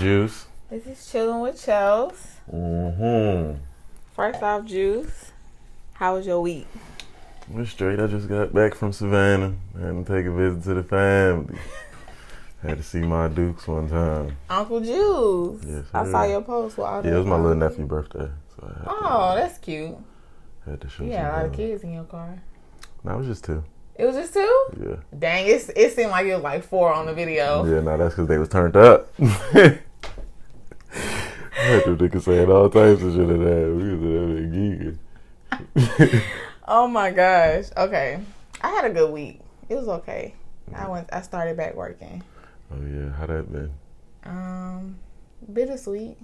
Juice. This is Chilling with Chels. First off, Juice, how was your week? We're straight. I just got back from Savannah. Had to take a visit to the family. Had to see my Dukes one time. Uncle Juice. Yes, I saw your post with all it was my little nephew's birthday. So that's cute. Had to show Yeah, a lot of love. kids in your car. No, it was just 2. It was just 2? Yeah. Dang, it seemed like it was like 4 on the video. Yeah, no, that's because they was turned up. I had them niggas saying all types of shit in that. We was geeking. Oh my gosh. Okay. I had a good week. It was okay. I started back working. Oh yeah, how that been? Bittersweet.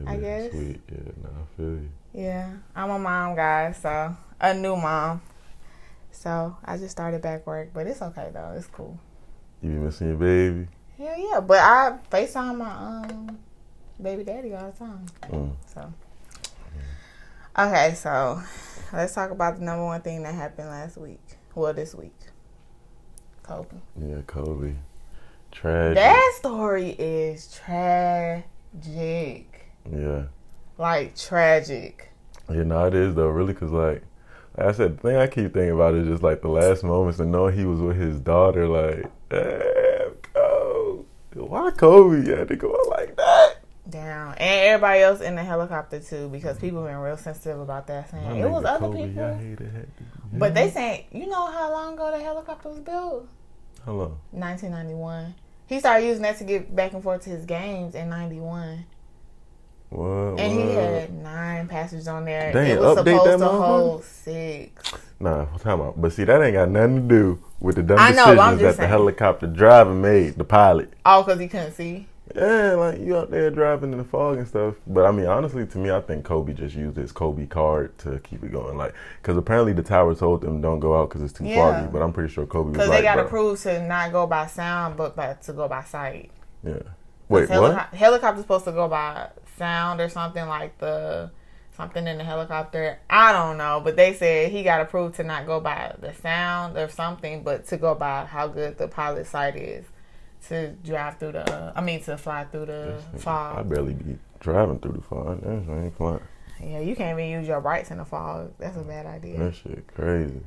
I guess. Sweet. Yeah, no, I feel you. Yeah. I'm a mom, guys, so a new mom. So I just started back work, but it's okay though. It's cool. You be missing your baby? Hell yeah. But I FaceTime my baby daddy all the time. So okay, so let's talk about the number one thing that happened last week. Well, this week. Kobe. Yeah, Kobe. Tragic. That story is tragic. Yeah. Like, tragic. Yeah, no, it is though, really, because like I said, the thing I keep thinking about is just like the last moments and knowing he was with his daughter, like, damn, Kobe. Why Kobe had to go out like that? Damn. And everybody else in the helicopter too, because people been real sensitive about that, saying it was other Kobe, people. But they saying, you know how long ago the helicopter was built? How long? 1991. He started using that to get back and forth to his games in 91. What? And he had 9 passengers on there. Dang, it was update supposed that to hold 6. Nah, time out. But see, that ain't got nothing to do with the dumb I know, but I'm decisions just that saying. the helicopter driver made, the pilot. Oh, because he couldn't see? Yeah, like you out there driving in the fog and stuff. But I mean, honestly, to me, I think Kobe just used his Kobe card to keep it going. Like, because apparently the tower told them don't go out because it's too foggy. But I'm pretty sure Kobe was like, because they got bro. approved to not go by sound, but to go by sight. Yeah. Wait, what? Helicopter's supposed to go by sound or something, like something in the helicopter. I don't know, but they said he got approved to not go by the sound or something, but to go by how good the pilot sight is to drive through to fly through the fog. I barely be driving through the fog. I ain't flying. Yeah, you can't even use your brights in the fog. That's a bad idea. That shit crazy.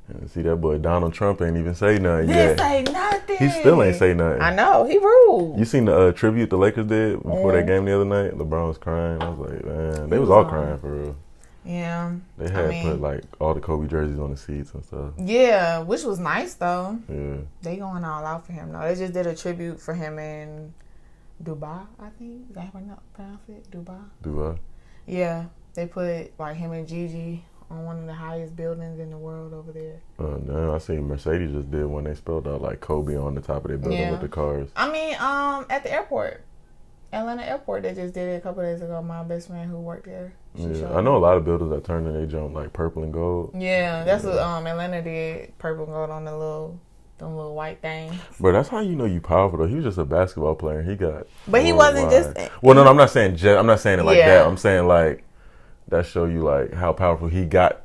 And see, that boy Donald Trump ain't even say nothing Didn't yet. say nothing. He still ain't say nothing. I know, he rude. You seen the tribute the Lakers did before that game the other night? LeBron was crying. I was like, man, they was all crying for real. Yeah. They had put like all the Kobe jerseys on the seats and stuff. Yeah, which was nice though. Yeah. They going all out for him though. They just did a tribute for him in Dubai, I think. Is that how you pronounce it? Dubai? Yeah. They put like him and Gigi on one of the highest buildings in the world over there. No, I seen Mercedes just did one. They spelled out like Kobe on the top of their building with the cars. I mean, at the airport. Atlanta airport, they just did it a couple days ago. My best friend who worked there. Yeah, I know a lot of buildings that turned in they jump like purple and gold. Yeah, that's what Atlanta did. Purple and gold on them little white things. But that's how you know you powerful though. He was just a basketball player. He got. But he wasn't just. Well, no, I'm not saying I'm not saying it like that. I'm saying like that show you like how powerful he got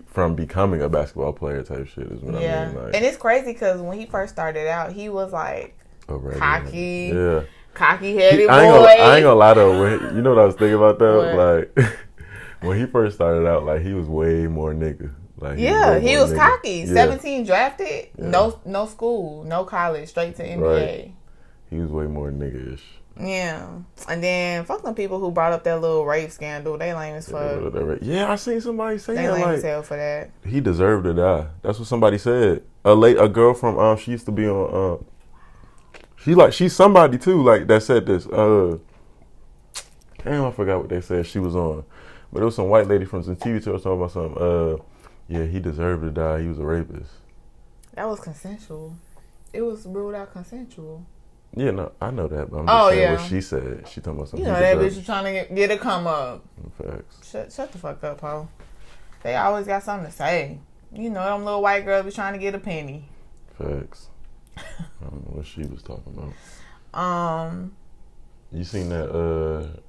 from becoming a basketball player type shit is what I mean. Like, and it's crazy because when he first started out, he was like cocky. Yeah. Cocky-headed boy. I ain't gonna lie though. You know what I was thinking about though? Like when he first started out, like he was way more nigga. Like he was cocky. Yeah. 17 drafted, no school, no college, straight to NBA. Right. He was way more nigga-ish. Yeah, and then fuck them people who brought up that little rape scandal. They lame as fuck. Yeah, I seen somebody say they that. They lame like, as hell for that. He deserved to die. That's what somebody said. A girl from she used to be on she's somebody too, like that said this. Damn, I forgot what they said she was on. But it was some white lady from some TV show talking about something. Yeah, he deserved to die. He was a rapist. That was consensual. It was ruled out consensual. Yeah, no, I know that, but I'm just saying what she said. She talking about something. You know that bitch was trying to get a come up. Facts. Shut the fuck up, ho. They always got something to say. You know, them little white girls be trying to get a penny. Facts. I don't know what she was talking about. You seen that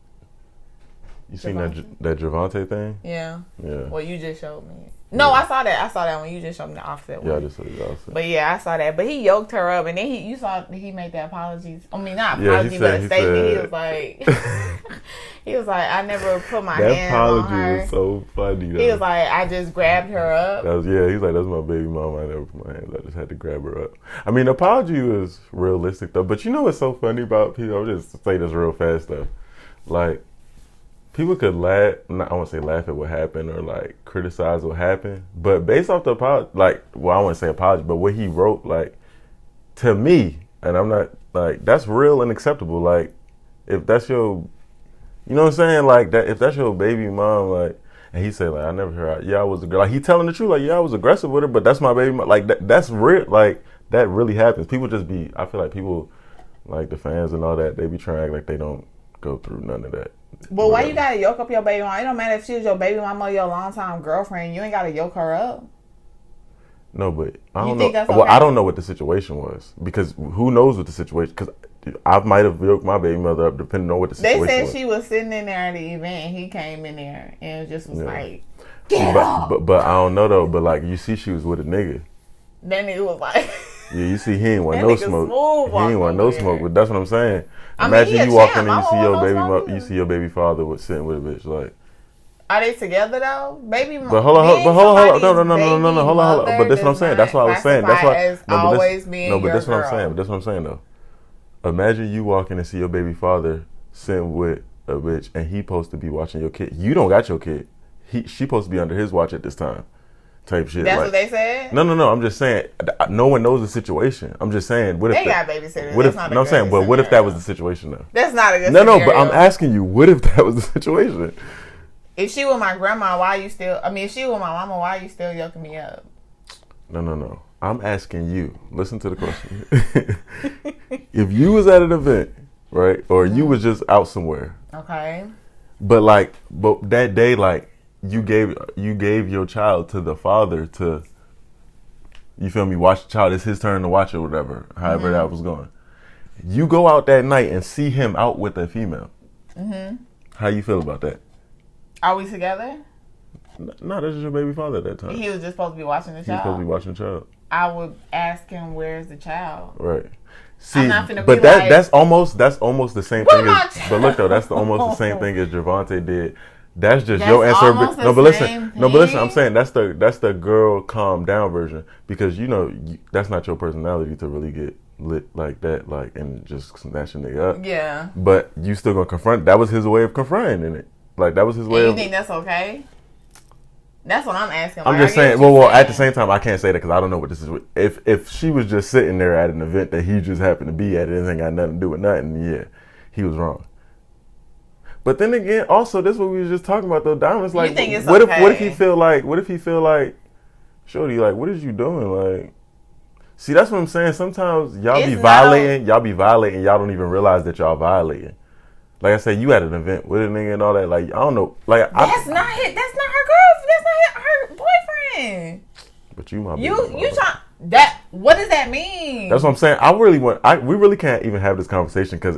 You seen that Javante thing? Yeah. Yeah. Well, you just showed me. No, I saw that. I saw that when you just showed me the Offset one. Yeah, I just saw the Offset. But yeah, I saw that. But he yoked her up, and then you saw he made the apologies. I mean, not Yeah, apology, but a statement. He was like, I never put my hand on her. That apology was so funny. Though. He was like, I just grabbed her up. He's like, that's my baby mama. I never put my hands. I just had to grab her up. I mean, the apology was realistic though. But you know what's so funny about people? I'll just say this real fast though. Like, people could laugh. I won't say laugh at what happened or like criticize what happened. But based off the apology, like, well, I wouldn't say apology, but what he wrote, like, to me, and I'm not like, that's real and acceptable. Like, if that's your, you know what I'm saying? Like, that if that's your baby mom, like, and he said, like, I never heard, yeah, I was a girl. Like, he telling the truth, like, yeah, I was aggressive with her, but that's my baby mom. Like, that's real. Like, that really happens. People just be, I feel like people, like the fans and all that, they be trying to act like they don't go through none of that. But why you gotta yoke up your baby mama? It don't matter if she was your baby mama or your longtime girlfriend. You ain't gotta yoke her up. No, but I You don't think know. that's Well, okay? I don't know what the situation was because who knows what the situation? Because I might have yoked my baby mother up depending on what the They situation said was. she was sitting in there at the event, and he came in there and just was Yeah. like, "Get up." But I don't know though. But like you see, she was with a nigga. Then it was like, Yeah, you see, he ain't want That no nigga smoke. smooth He ain't want walking no over smoke. there. But that's what I'm saying. I mean, Imagine he a you walking champ. and I you see don't your want no baby smoke mother. either. You see your baby father with sitting with a bitch like. are they together though? Baby, But hold on, no. But that's what I'm saying. That's what I was saying. That's why. Always being no, but your that's what I'm girl. saying. But that's what I'm saying though. Imagine you walking and see your baby father sitting with a bitch, and he supposed to be watching your kid. You don't got your kid. She supposed to be under his watch at this time. Type shit. That's like, what they said. No. I'm just saying. No one knows the situation. I'm just saying. What if They got babysitters. What if? That's not a No, I'm good saying. But what if that scenario. was the situation though? That's not a good No. scenario. But I'm asking you. What if that was the situation? If she was my grandma, why you still? I mean, if she was my mama, why you still yoking me up? No. I'm asking you. Listen to the question. If you was at an event, right, or you was just out somewhere, Okay. but that day, like you gave your child to the father to, you feel me? Watch the child. It's his turn to watch it, or whatever. However that was going. You go out that night and see him out with a female. How you feel about that? Are we together? No, that's just your baby father at that time. He was just supposed to be watching the He's supposed to child. be watching the child. I would ask him, "Where's the child?" Right. See, not finna but be that like, that's almost the same "Where thing my as. But look though, that's almost the same thing as Javante did. That's just That's your answer. almost No, the but same listen. No, but listen. I'm thing? saying that's the girl calm down version because you know that's not your personality to really get lit like that, like and just snatch a nigga up. Yeah. But you still gonna confront. That was his way of confronting it. Like that was his way And you of. think that's okay? That's what I'm asking. I'm Like, just I get saying. what Well, you're at the saying. same time, I can't say that because I don't know what this is. If she was just sitting there at an event that he just happened to be at, it ain't got nothing to do with nothing. Yeah, he was wrong. But then again, also this is what we was just talking about though. Diamond's like, You think it's what okay? if he feel like, Shorty, like, what is you doing? Like, see, that's what I'm saying. Sometimes y'all It's be not- violating, y'all don't even realize that y'all violating. Like I said, you at an event with a nigga and all that. Like, I don't know. Like, That's not it. That's not her girl. That's not her boyfriend. But you my baby You mama. trying that? What does that mean? That's what I'm saying. We really can't even have this conversation because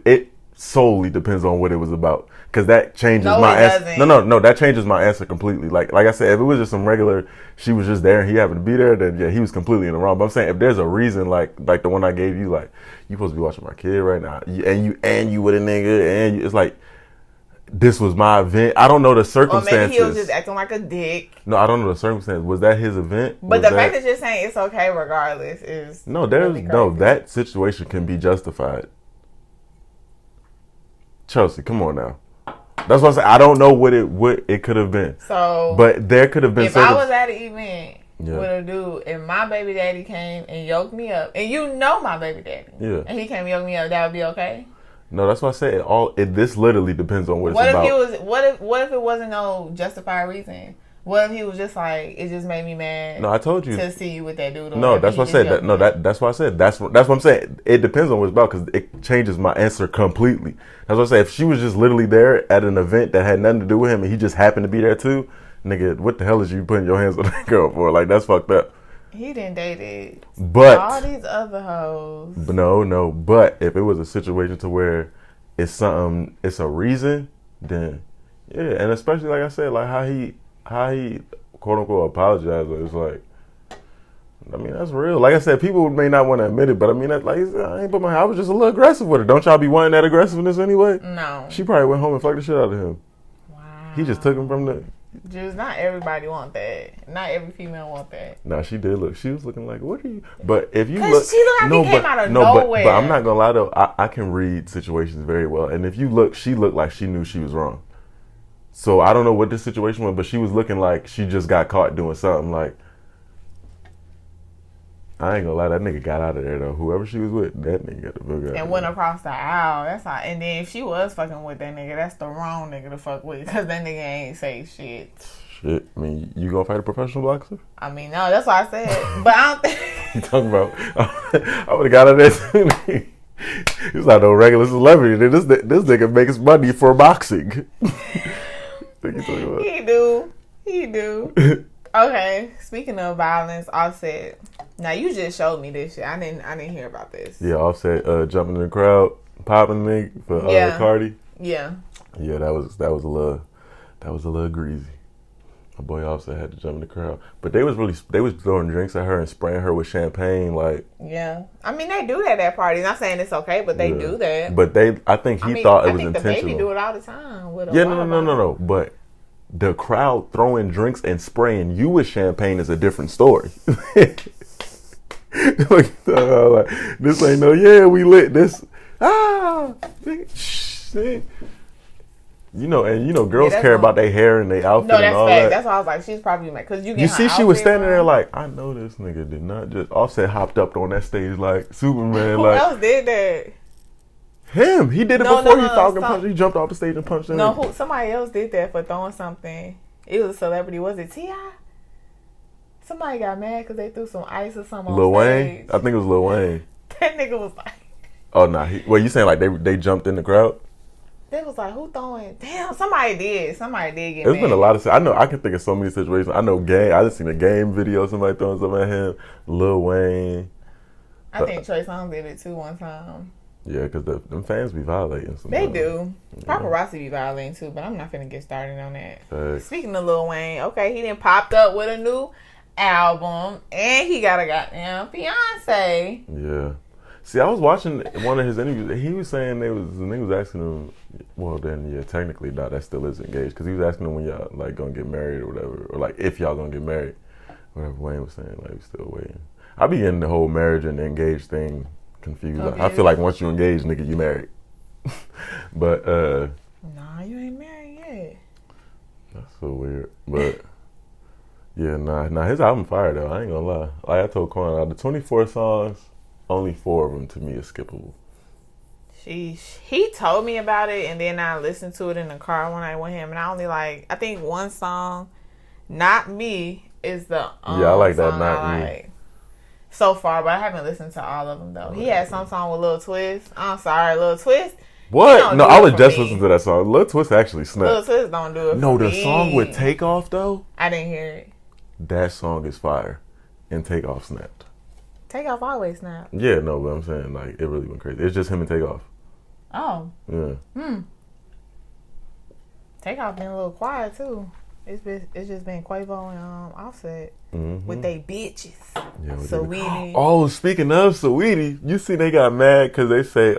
it solely depends on what it was about. Because that changes No, my it answer. doesn't. No, that changes my answer completely. Like I said, if it was just some regular, she was just there and he happened to be there, then yeah, he was completely in the wrong. But I'm saying if there's a reason, like the one I gave you, like you supposed to be watching my kid right now, and you with a nigga, and it's like this was my event. I don't know the or circumstances. maybe he was just acting like a dick. No, I don't know the circumstances. Was that his event? But Was the fact that you're saying it's okay regardless is No, there's really no crazy. that situation can be justified. Chelsea, come on now. That's what I say. I don't know what it could have been, So, but there could have been. if I was at an event Yeah. with a dude and my baby daddy came and yoked me up, and you know my baby daddy, Yeah. and he came and yoked me up, that would be okay. No, that's why I said this literally depends on what it's What if about. he was? What if it wasn't no justified reason? What if he was just like, it just made me mad? No, I told you. to see you with that dude. or No, whatever, that's he what I just said. yoked No, me up. that's what I said. That's what I'm saying. It depends on what it's about because it changes my answer completely. That's what I say. If she was just literally there at an event that had nothing to do with him and he just happened to be there too, nigga, what the hell is you putting your hands on that girl for? Like that's fucked up. He didn't date it. But All these other hoes. no. But if it was a situation to where it's something, it's a reason, then Yeah, and especially like I said, like how he quote unquote apologized. It's like, I mean, that's real. Like I said, people may not want to admit it, but I mean, that, like I was just a little aggressive with her. Don't y'all be wanting that aggressiveness anyway? No. She probably went home and fucked the shit out of him. Wow. He just took him from the. Just not everybody want that. Not every female want that. Nah, she did look. She was looking like, what are you? But if you 'Cause look, she looked like he came out of nowhere. But I'm not gonna lie though. I can read situations very well, and if you look, she looked like she knew she was wrong. So I don't know what this situation was, but she was looking like she just got caught doing something. Like, I ain't gonna lie, that nigga got out of there though. Whoever she was with, that nigga got the fuck out. And went across the aisle. That's how. And then if she was fucking with that nigga, that's the wrong nigga to fuck with, because that nigga ain't say shit. Shit, I mean, you gonna fight a professional boxer? I mean, no, that's what I said. But I don't think. You talking about? I would have got out of there. He's not no regular celebrity. This nigga makes money for boxing. What you talking about? He do. Okay, speaking of violence, Offset. Now you just showed me this shit. I didn't hear about this. Yeah, Offset jumping in the crowd, popping nigga for Cardi. Yeah. Yeah, that was a little greasy. My boy Offset had to jump in the crowd, but they was throwing drinks at her and spraying her with champagne. Like, yeah, I mean they do that at parties. Not saying it's okay, but they do that. But I think he thought it was intentional. The baby do it all the time. With no. But the crowd throwing drinks and spraying you with champagne is a different story. Like, this ain't no, we lit this. Shit. Girls care about their hair and their outfit and all that. That's why I was like, she's probably mad because you see, she was standing there like, I know this nigga did not just. Offset hopped up on that stage like Superman. Who else did that? Him. He did it before he Falcon punched. He jumped off the stage and punched him. No, somebody else did that for throwing something. It was a celebrity. Was it T.I.? Somebody got mad because they threw some ice or something on Lil stage. Wayne? I think it was Lil Wayne. That nigga was like... Oh, nah. You saying like they jumped in the crowd? They was like, who throwing? Damn, somebody did. Somebody did get There's mad. been a lot of... I can think of so many situations. I know Game. I just seen a Game video. Somebody throwing something at him. Lil Wayne. I think Trey Songz did it too one time. Yeah, because them fans be violating sometimes. They do. Paparazzi be violating too, but I'm not finna get started on that. Thanks. Speaking of Lil Wayne, okay, he done popped up with a new album, and he got a goddamn fiance. Yeah. See, I was watching one of his interviews. He was saying the nigga was asking him. Well, then yeah, technically, no, that still is engaged because he was asking him when y'all like gonna get married or whatever, or like if y'all gonna get married. Whatever Wayne was saying, like still waiting. I be getting the whole marriage and engaged thing confused. Okay. I feel like once you engage, nigga, you married. But nah, you ain't married yet. That's so weird. But yeah, nah, his album fire though. I ain't gonna lie. Like I told Quan, out of the 24 songs, only 4 of them to me is skippable. He told me about it, and then I listened to it in the car one night with him, and I only I think one song, Not Me, is the yeah, I like that Not Me. So far, but I haven't listened to all of them though. He had some song with Lil Twist. I'm sorry, Lil Twist. What? No, I would just listen to that song. Lil Twist actually snapped. Lil Twist don't do it. No, for the me. song with Takeoff though. I didn't hear it. That song is fire, and Takeoff snapped. Takeoff always snap. Yeah, no, but I'm saying like it really went crazy. It's just him and Takeoff. Oh. Yeah. Takeoff been a little quiet too. It's just been Quavo and Offset with they bitches. Yeah, Saweetie. Oh, speaking of Saweetie, you see they got mad because they say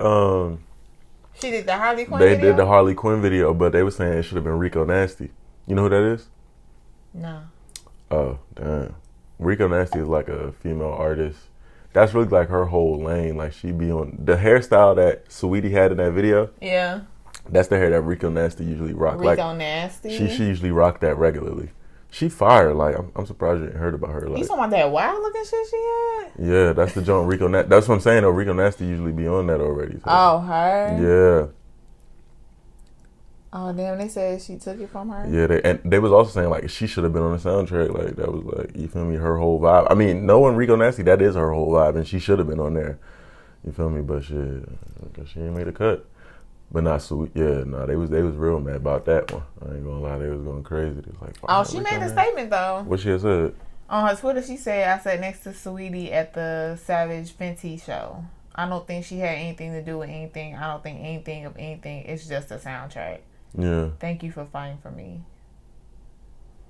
she did the Harley Quinn they video? did the Harley Quinn video, but they were saying it should have been Rico Nasty. You know who that is? No. Oh, damn. Rico Nasty is like a female artist. That's really like her whole lane. Like she be on the hairstyle that Saweetie had in that video. Yeah. That's the hair that Rico Nasty usually rock. Rico Nasty. She usually rock that regularly. She fire. Like I'm surprised you ain't heard about her. Like, you talking about that wild looking shit she had? Yeah, that's the joint Rico Nasty. That's what I'm saying though. Rico Nasty usually be on that already. So. Oh, her? Yeah. Oh damn! They said she took it from her. Yeah, they was also saying like she should have been on the soundtrack. Like that was like, you feel me, her whole vibe. I mean, knowing Rico Nasty, that is her whole vibe, and she should have been on there. You feel me? But shit, she ain't made a cut. But not sweet. Yeah, no, they was real mad about that one. I ain't gonna lie, they was going crazy. They was like, oh, she made a statement though. What she had said? On her Twitter, she said, "I sat next to Saweetie at the Savage Fenty show. I don't think she had anything to do with anything. I don't think anything of anything. It's just a soundtrack." Yeah. Thank you for fighting for me.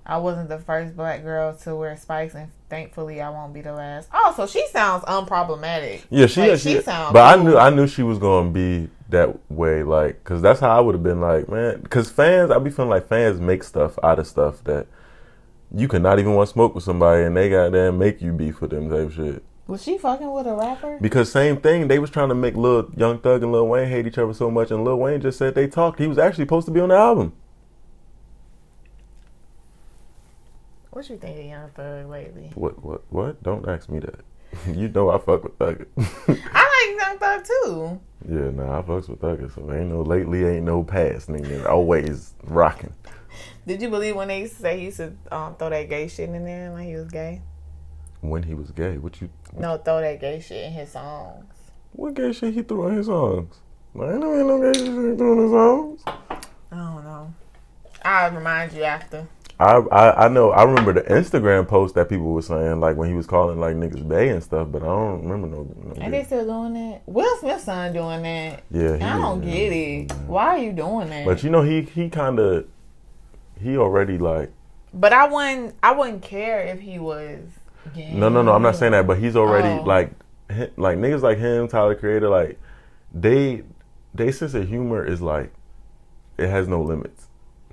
I wasn't the first black girl to wear spikes, and thankfully I won't be the last. Oh, so she sounds unproblematic. Yeah, she sounds. But cool. I knew she was gonna be that way, like, cause that's how I would have been, like, man. Cause fans, I be feeling like fans make stuff out of stuff that you could not even want to smoke with somebody, and they goddamn make you beef with them type shit. Was she fucking with a rapper? Because same thing, they was trying to make Lil Young Thug and Lil Wayne hate each other so much, and Lil Wayne just said they talked. He was actually supposed to be on the album. What you think of Young Thug lately? What? Don't ask me that. You know I fuck with Thugger. I like Young Thug too. Yeah, nah, I fucks with Thugger, so ain't no lately, ain't no past, nigga. Always rocking. Did you believe when they used to say he used to throw that gay shit in there like he was gay? When he was gay, No, throw that gay shit in his songs. What gay shit he threw in his songs? I ain't no gay shit he threw in his songs. I don't know. I'll remind you after. I know. I remember the Instagram post that people were saying, like, when he was calling, like, niggas bae and stuff, but I don't remember no Ain't they still doing that? Will Smith's son doing that. Yeah. I don't get it. Why are you doing that? But, you know, he kind of, he already, like. But I wouldn't care if he was gay. No, I'm not saying that, but he's already, like niggas like him, Tyler Creator, like, they sense of humor is, like, it has no limits.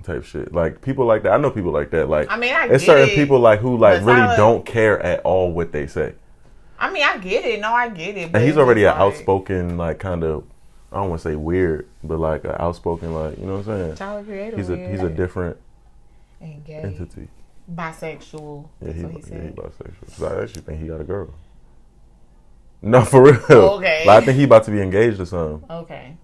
Type shit, like people like that. I know people like that. Like, I mean, it's certain people like who like really Tyler, don't care at all what they say. I mean, I get it. No, I get it. But and he's already an outspoken, like, kind of, I don't want to say weird, but like an outspoken, like, you know what I'm saying? Tyler Creator. He's a different gay. entity. Bisexual. Yeah, That's what he said. He bisexual. So I actually think he got a girl. No, for real. Okay. Like, I think he about to be engaged or something. Okay.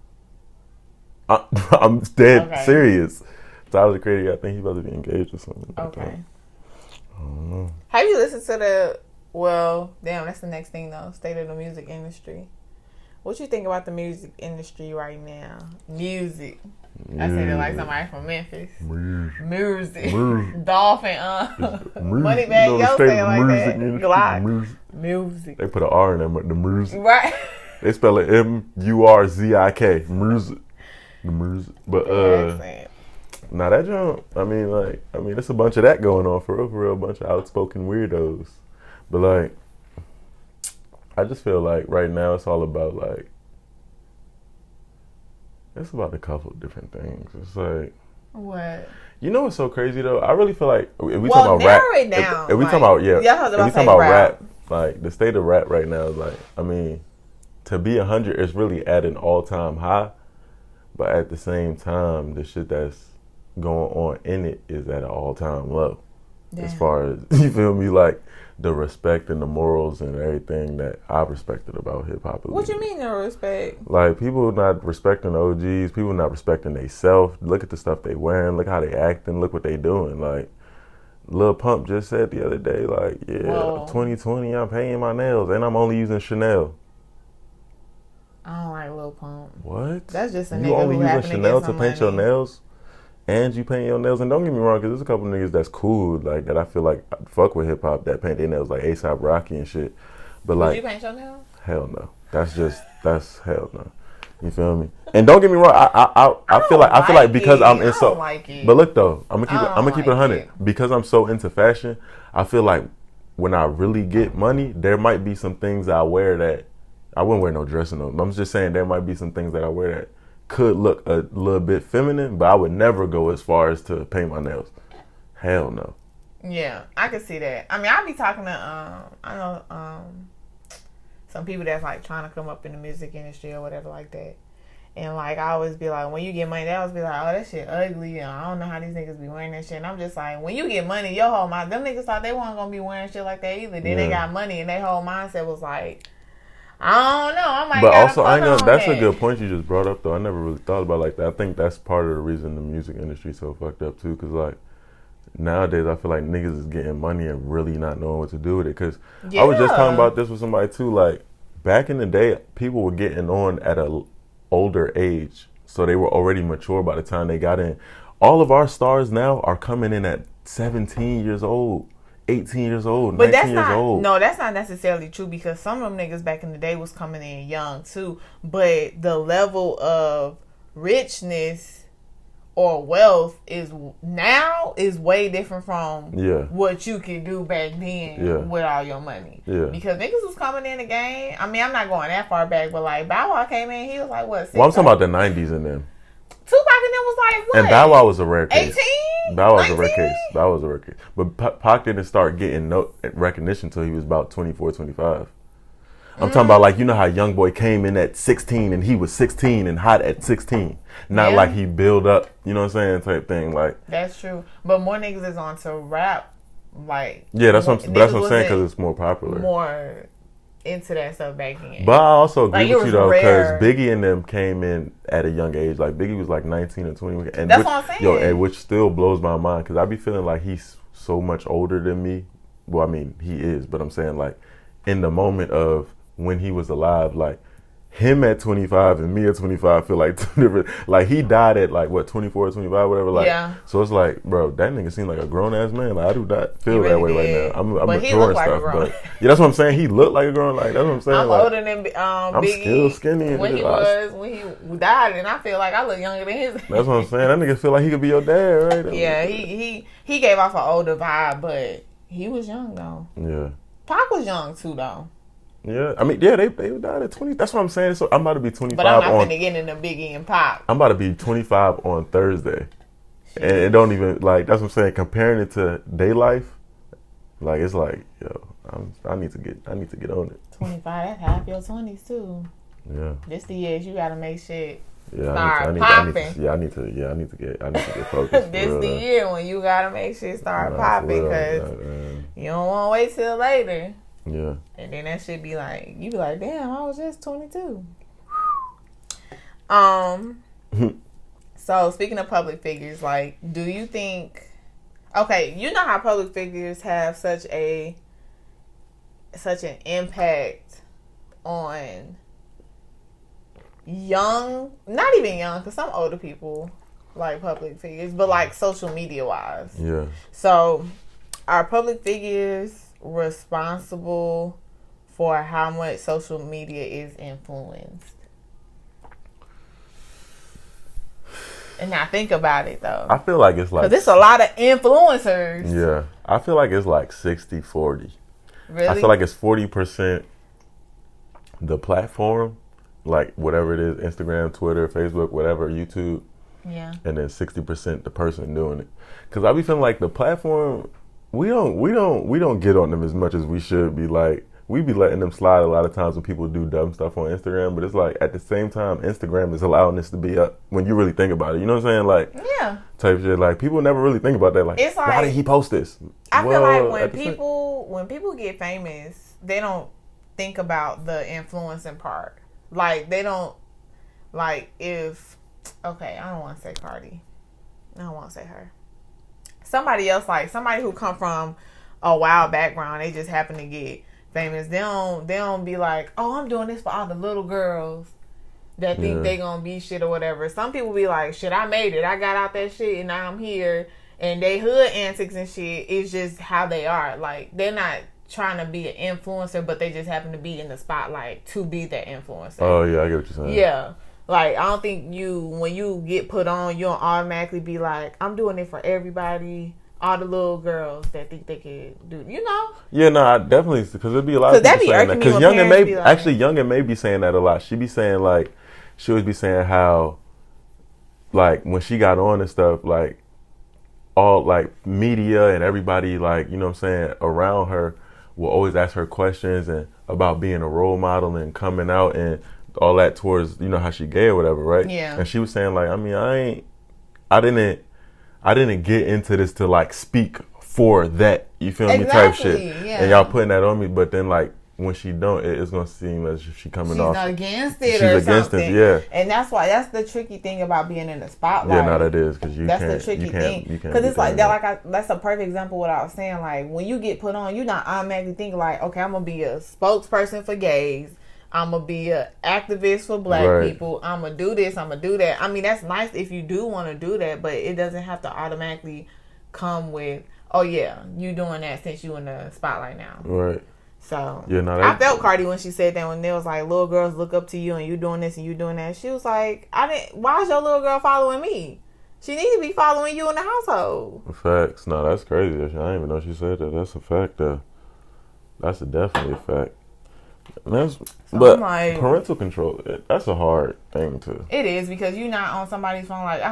I'm dead serious. Tyler the Creator, I think he's about to be engaged or something. Okay. Like I don't know. Have you listened to that's the next thing though, state of the music industry. What you think about the music industry right now? Music. I said it like somebody from Memphis. Music. Dolphin, Moneybag Yo say it like that. Glock. Music. They put an R in there, the music. Right. They spell it Murzik. Music. The music. But now that jump, I mean, it's a bunch of that going on for real, a bunch of outspoken weirdos. But like, I just feel like right now it's all about like, it's about a couple of different things. It's like, what? You know what's so crazy though? I really feel like if we talk about rap, it down. If we talk about if we talk about rap, like the state of rap right now is like, I mean, to be 100 is really at an all-time high, but at the same time, the shit that's going on in it is at an all-time low. Damn. As far as, you feel me, like the respect and the morals and everything that I respected about hip-hop. What you mean no respect? Like, people not respecting OGs, people not respecting they self. Look at the stuff they wearing, look how they acting, look what they doing. Like, Lil Pump just said the other day, like, yeah, whoa. 2020, I'm painting my nails and I'm only using Chanel. I don't like Lil Pump. What? That's just a you nigga only who using Chanel to paint your money. nails, and you paint your nails. And don't get me wrong, because there's a couple niggas that's cool, like that. I feel like fuck with hip hop that paint their nails like A$AP Rocky and shit. But like, would you paint your nails? Hell no. That's hell no. You feel me? And don't get me wrong, I feel like because I'm in so. Like it. But look though, I'm gonna keep it 100 because I'm so into fashion. I feel like when I really get money, there might be some things I wear that I wouldn't wear no dressing room. I'm just saying there might be some things that I wear that could look a little bit feminine, but I would never go as far as to paint my nails. Hell no. Yeah, I can see that. I mean, I be talking to I know some people that's like trying to come up in the music industry or whatever like that. And like I always be like, when you get money, they always be like, oh, that shit ugly, and I don't know how these niggas be wearing that shit. And I'm just like, when you get money, your whole mind, them niggas thought they weren't gonna be wearing shit like that either. Then they got money, and their whole mindset was like, I don't know. I might. But also, I know that's a good point you just brought up though. I never really thought about it like that. I think that's part of the reason the music industry is so fucked up too. Cause like nowadays, I feel like niggas is getting money and really not knowing what to do with it. Cause I was just talking about this with somebody too. Like back in the day, people were getting on at a older age, so they were already mature by the time they got in. All of our stars now are coming in at 17 years old. 18 years old, but 19 years old. No, that's not necessarily true because some of them niggas back in the day was coming in young too. But the level of richness or wealth is way different from Yeah. what you could do back then Yeah. with all your money. Yeah. Because niggas was coming in the game. I mean, I'm not going that far back, but like Bow Wow came in, he was like what? Well, I'm talking about the 90s and then. Tupac and them was like what? And Bow Wow was a rare case. 18? Bow Wow was a rare 19? case. Bow Wow was a rare case. But Pac didn't start getting no recognition until he was about 24, 25. I'm talking about like, you know how YoungBoy came in at 16 and he was 16 and hot at 16. Not Yeah. like he build up, you know what I'm saying, type thing. Like, That's true. But more niggas is on to rap. Like, yeah, that's what I'm saying wasn't because it's more popular. more into that stuff back then. But I also agree Like, it with you was though, because rare. Biggie and them came in at a young age. Like Biggie was like 19 or 20, and That's what I'm saying. Yo, and which still blows my mind because I be feeling like he's so much older than me. Well, I mean he is, but I'm saying like in the moment of when he was alive, like him at 25 and me at 25 feel like two different. Like he died at like what 24, 25, whatever. Like, Yeah. So it's like, bro, that nigga seemed like a grown ass man. Like I do not feel He that really way did. right now. I'm But he mature and looked like a stuff, grown- but yeah, that's what I'm saying. He looked like a grown. Like that's what I'm saying. I'm like, older than I'm Biggie. still skinny when he died, and I feel like I look younger than his. That's what I'm saying. That nigga feel like he could be your dad, right? Yeah, he gave off an older vibe, but he was young though. Yeah. Pac was young too though. Yeah. I mean, yeah, they died at 20. That's what I'm saying. So I'm about to be 25 But I'm not on. finna get into Biggie and Pac. I'm about to be 25 on Thursday, and it don't even like. That's what I'm saying. Comparing it to day life, like it's like, yo, I need to get on it. 25, that's half your 20s too. Yeah. This the years you gotta make shit. Yeah. Start I need popping. to. Yeah. I need to get focused. This for real, the though. year when you gotta make shit start Nah, for popping real, because man. you don't want to wait till later. Yeah. And then that shit be like, you be like, damn, I was just 22. So speaking of public figures, like, do you think, okay, you know how public figures have such an impact on young, not even young, because some older people like public figures, but like social media wise. Yeah. So, are public figures responsible for how much social media is influenced? And now think about it though. I feel like it's like. Because there's a lot of influencers. Yeah. I feel like it's like 60-40. Really? I feel like it's 40% the platform, like whatever it is, Instagram, Twitter, Facebook, whatever, YouTube, Yeah. and then 60% the person doing it. Because I be feeling like the platform, we don't get on them as much as we should be. Like we be letting them slide a lot of times when people do dumb stuff on Instagram. But it's like at the same time, Instagram is allowing this to be up when you really think about it. You know what I'm saying? Like Yeah. type shit. Like people never really think about that. Like, It's why like- did he post this? I feel Well, like at the same- when people get famous, they don't think about the influencing part. Like they don't like if okay, I don't want to say Cardi. I don't want to say her. Somebody else, like somebody who come from a wild background, they just happen to get famous. They don't be like, oh, I'm doing this for all the little girls that think Yeah. they gonna be shit or whatever. Some people be like, shit, I made it. I got out that shit and now I'm here. And they hood antics and shit is just how they are. Like they're not trying to be an influencer, but they just happen to be in the spotlight to be that influencer. Oh yeah, I get what you're saying. Yeah. Like, I don't think when you get put on, you don't automatically be like, I'm doing it for everybody, all the little girls that think they can do, you know? Yeah, no, I definitely, because there'd be a lot of 'Cause that people be saying that. irking me Because when Young and parents May, be like- actually, Young and May be saying that a lot. She be saying like, she always be saying how, like when she got on and stuff, like all like media and everybody, like, you know what I'm saying, around her will always ask her questions and about being a role model and coming out and all that towards, you know, how she gay or whatever, right? Yeah. And she was saying like, I mean, I didn't get into this to like speak for that, you feel me, type shit. Exactly, yeah. And y'all putting that on me, but then like when she don't, it's gonna seem as if she coming She's off. not against it She's or against something. it, yeah. And that's the tricky thing about being in the spotlight. Yeah, no, that is because you That's can't. the tricky you can't, thing. You can't Because it's be like doing that. That's a perfect example of what I was saying. Like when you get put on, you're not automatically thinking like, okay, I'm gonna be a spokesperson for gays. I'm gonna be a activist for black Right. people. I'm gonna do this. I'm gonna do that. I mean, that's nice if you do want to do that, but it doesn't have to automatically come with, oh yeah, you doing that since you in the spotlight now. Right. So Yeah, no, I felt Cardi when she said that when there was like little girls look up to you and you doing this and you doing that. She was like, why is your little girl following me? She needs to be following you in the household. Facts. No, that's crazy. I didn't even know she said that. That's a fact, though. That's definitely a fact. And that's, but like, parental control, that's a hard thing to. It is, because you're not on somebody's phone. Like,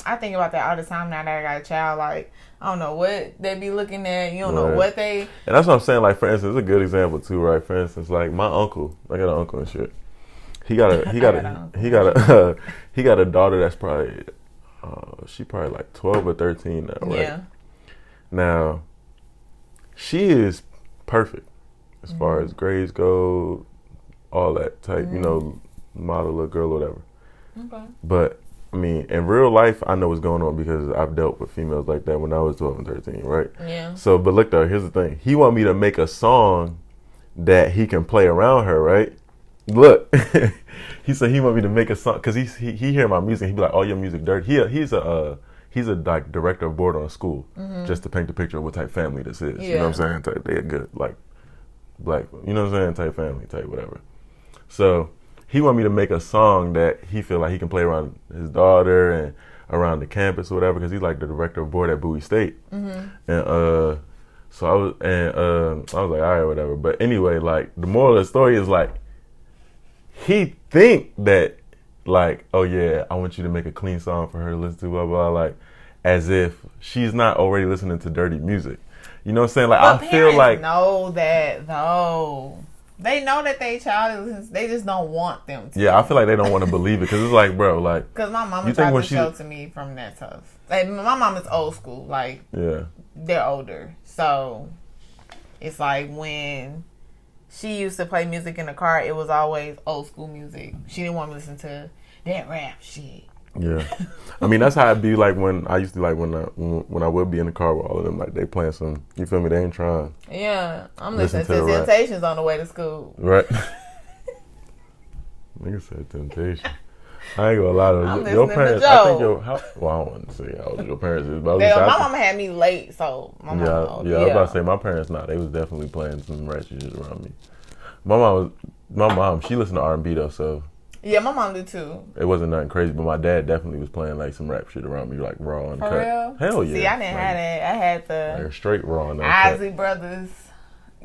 I think about that all the time now that I got a child. Like, I don't know what they be looking at. You don't know what they. And that's what I'm saying. Like, for instance, it's a good example too, right? For instance, like my uncle. I got an uncle and shit. He got a daughter that's probably she probably like 12 or 13 now, right? Yeah. Now, she is perfect as far as grades go, all that type, you know, model or girl or whatever. Okay. But I mean, in real life, I know what's going on because I've dealt with females like that when I was 12 and 13, right? Yeah. So, but look though, here's the thing. He want me to make a song that he can play around her, right? Look, he said he want me to make a song because he hear my music. He be like, "Oh, your music dirty." He's a like director of board on a school, just to paint the picture of what type of family this is. Yeah. You know what I'm saying? Type, they're good, like black, you know what I'm saying? Type family, type whatever. So he want me to make a song that he feel like he can play around his daughter and around the campus or whatever, because he's like the director of board at Bowie State. And so I was like, all right, whatever. But anyway, like the moral of the story is like, he think that like, oh yeah, I want you to make a clean song for her to listen to, blah, blah, like as if she's not already listening to dirty music. You know what I'm saying? Like, but I feel like know that though. They know that they child is, they just don't want them to. Yeah, I feel like they don't want to believe it because it's like, bro, like, because my mama tried to show to me from that stuff. Like, my mom is old school, like, yeah, they're older, so it's like when she used to play music in the car, it was always old school music. She didn't want to listen to that rap shit. Yeah, I mean that's how it'd be like when I used to like when I would be in the car with all of them, like they playing some, you feel me? They ain't trying. Yeah, I'm listening to Temptations on the way to school. Right. Nigga said Temptation. I ain't gonna lie to you. Your parents. I think well, I don't want to say how old your parents is, but my mama had me late, so my mama. I was about to say my parents not. They was definitely playing some ratchet shit around me. My mom, she listened to R&B though, so. Yeah, my mom did too. It wasn't nothing crazy, but my dad definitely was playing like some rap shit around me, like Raw and For Cut. Real? Hell yeah. See, I didn't have that. I had the like straight Raw and Isley Brothers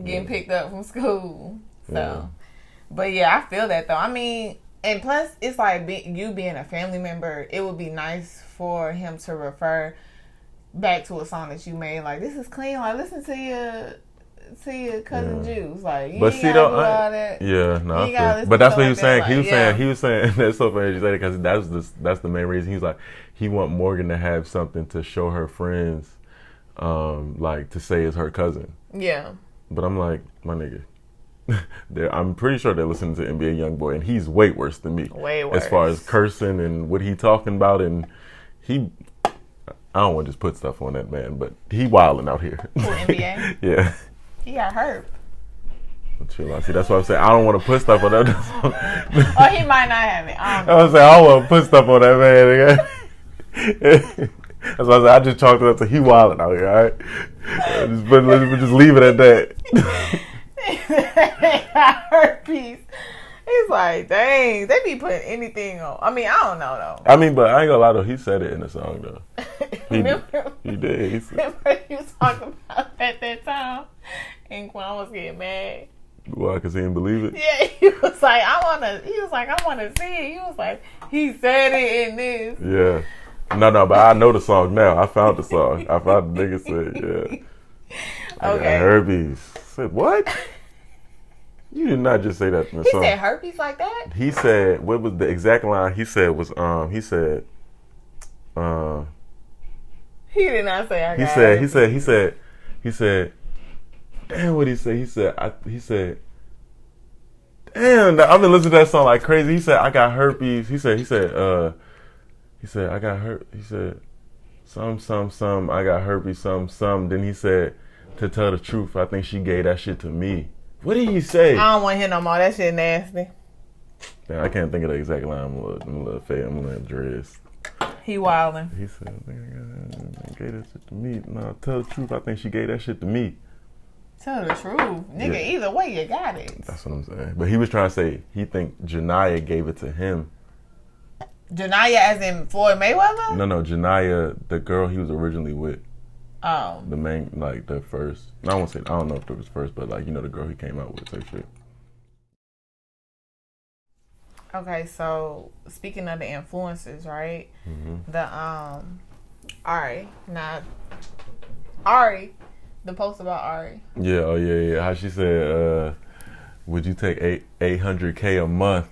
getting picked up from school. So, but yeah, I feel that though. I mean, and plus, it's like you being a family member. It would be nice for him to refer back to a song that you made. Like, this is clean. Like, listen to your cousin Juice, like, you but ain't see though, all that. Yeah, no, but that's what he was saying. Like, he was saying that's so funny you say that because that's the main reason. He was like, he want Morgan to have something to show her friends, like to say is her cousin. Yeah. But I'm like, my nigga, I'm pretty sure they're listening to NBA YoungBoy, and he's way worse than me. Way worse. As far as cursing and what he talking about, and I don't want to just put stuff on that man, but he wilding out here. Cool, NBA. Yeah. He got hurt. Chill out. See, that's what I'm saying. I don't want to put stuff on that. Or he might not have it. I was saying I don't want to put stuff on that man. That's why I said I just chalked it up to he wilding out here. All right, let's just leave it at that. Herpes. He's like, dang, they be putting anything on. I mean, I don't know though. I mean, but I ain't gonna lie though. He said it in the song though. He did. Remember you was talking about at that time, and when I was getting mad. Why? Because he didn't believe it. Yeah, he was like, I want to see it. He was like, he said it in this. Yeah. No, but I know the song now. I found the song. I found the nigga said, yeah. I got herpes. I said, what? You did not just say that in the song. He said herpes like that? He said, what was the exact line he said was, he did not say I got herpes. He said, damn, what he say? He said, damn, I've been listening to that song like crazy. He said, I got herpes. He said, I got herpes. He said, some, I got herpes, some. Then he said, to tell the truth, I think she gave that shit to me. What did he say? I don't want to hear no more. That shit nasty. Man, I can't think of the exact line. I'm a little fat. I'm a little dressed. He wildin'. He said, I gave that shit to me. No, tell the truth. I think she gave that shit to me. Tell the truth. Nigga, either way, you got it. That's what I'm saying. But he was trying to say he think Janiyah gave it to him. Janaya as in Floyd Mayweather? No, Janaya, the girl he was originally with. Oh. The main, like, the first. I won't say, I don't know if it was first, but, like, you know, the girl he came out with, type shit. Okay, so speaking of the influencers, right? Mm-hmm. The Ari, not Ari, the post about Ari. Yeah, oh yeah. How she said, would you take $800K a month,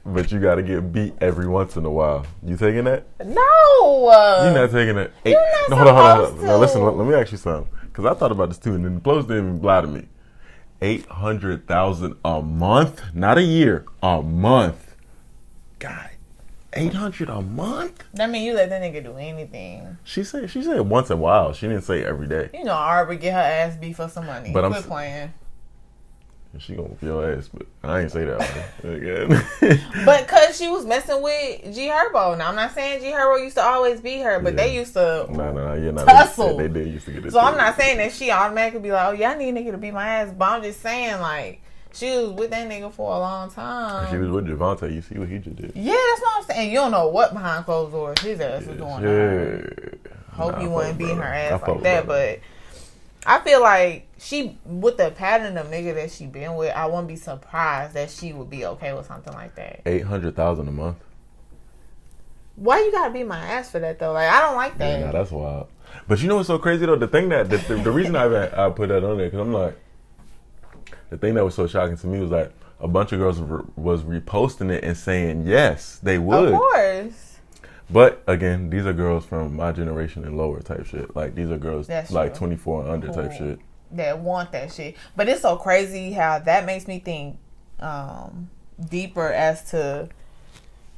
but you got to get beat every once in a while? You taking that? No, You're not taking that. You're not No, hold on. supposed Now listen, to. let me ask you something, because I thought about this too, and then the post didn't even lie to me. 800,000 a month, not a year, a month. God, 800 a month. That mean you let that nigga do anything. She said once in a while. She didn't say every day. You know, Ari would get her ass beat for some money. But Quit playing. She gonna whoop your ass, but I ain't say that one. Again. But cause she was messing with G Herbo. Now I'm not saying G Herbo used to always beat her, but they used to tussle. They did used to get it. So I'm not saying that she automatically be like, oh yeah, I need a nigga to beat my ass. But I'm just saying like she was with that nigga for a long time. She was with Javante. You see what he just did? Yeah, that's what I'm saying. You don't know what behind closed doors his ass was doing. Hope he wasn't beating her ass like that, but I feel like she, with the pattern of nigga that she been with, I wouldn't be surprised that she would be okay with something like that. 800,000 a month. Why you gotta beat my ass for that though? Like I don't like that. Yeah, that's wild. But you know what's so crazy though? The thing that the reason I put that on there, because I'm like, the thing that was so shocking to me was like a bunch of girls was reposting it and saying yes, they would. Of course. But again, these are girls from my generation and lower type shit. Like these are girls That's like true. 24 and under type shit. That want that shit. But it's so crazy how that makes me think deeper as to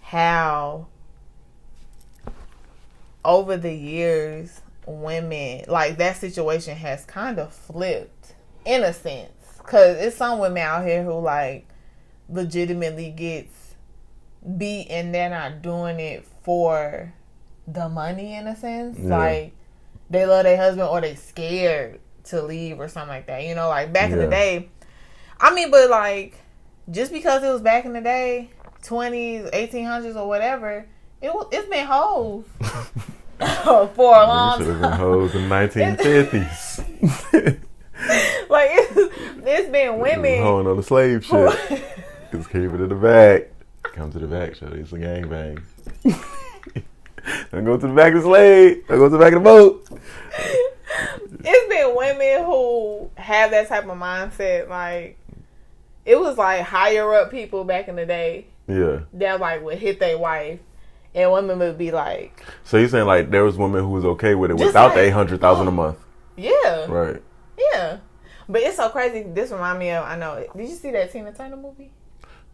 how over the years women, like that situation has kind of flipped in a sense. Because it's some women out here who like legitimately gets beat and they're not doing it for the money in a sense. Yeah. Like they love their husband or they scared to leave or something like that. You know, like back in the day. I mean, but like just because it was back in the day, 20s, 1800s or whatever, it's been hoes for a long You should have time. been hoes in the 1950s. Like it's been women Hoeing on the slave shit. Just keep it in the back. Come to the back, show it's a gangbang. Don't go to the back of the slave. Don't go to the back of the boat. It's been women who have that type of mindset. Like it was like higher up people back in the day Yeah. that like would hit their wife, and women would be like, So you're saying like there was women who was okay with it Just without like- the 800,000 a month, yeah, right? yeah. But it's so crazy. This remind me of, I know. Did you see that Tina Turner movie?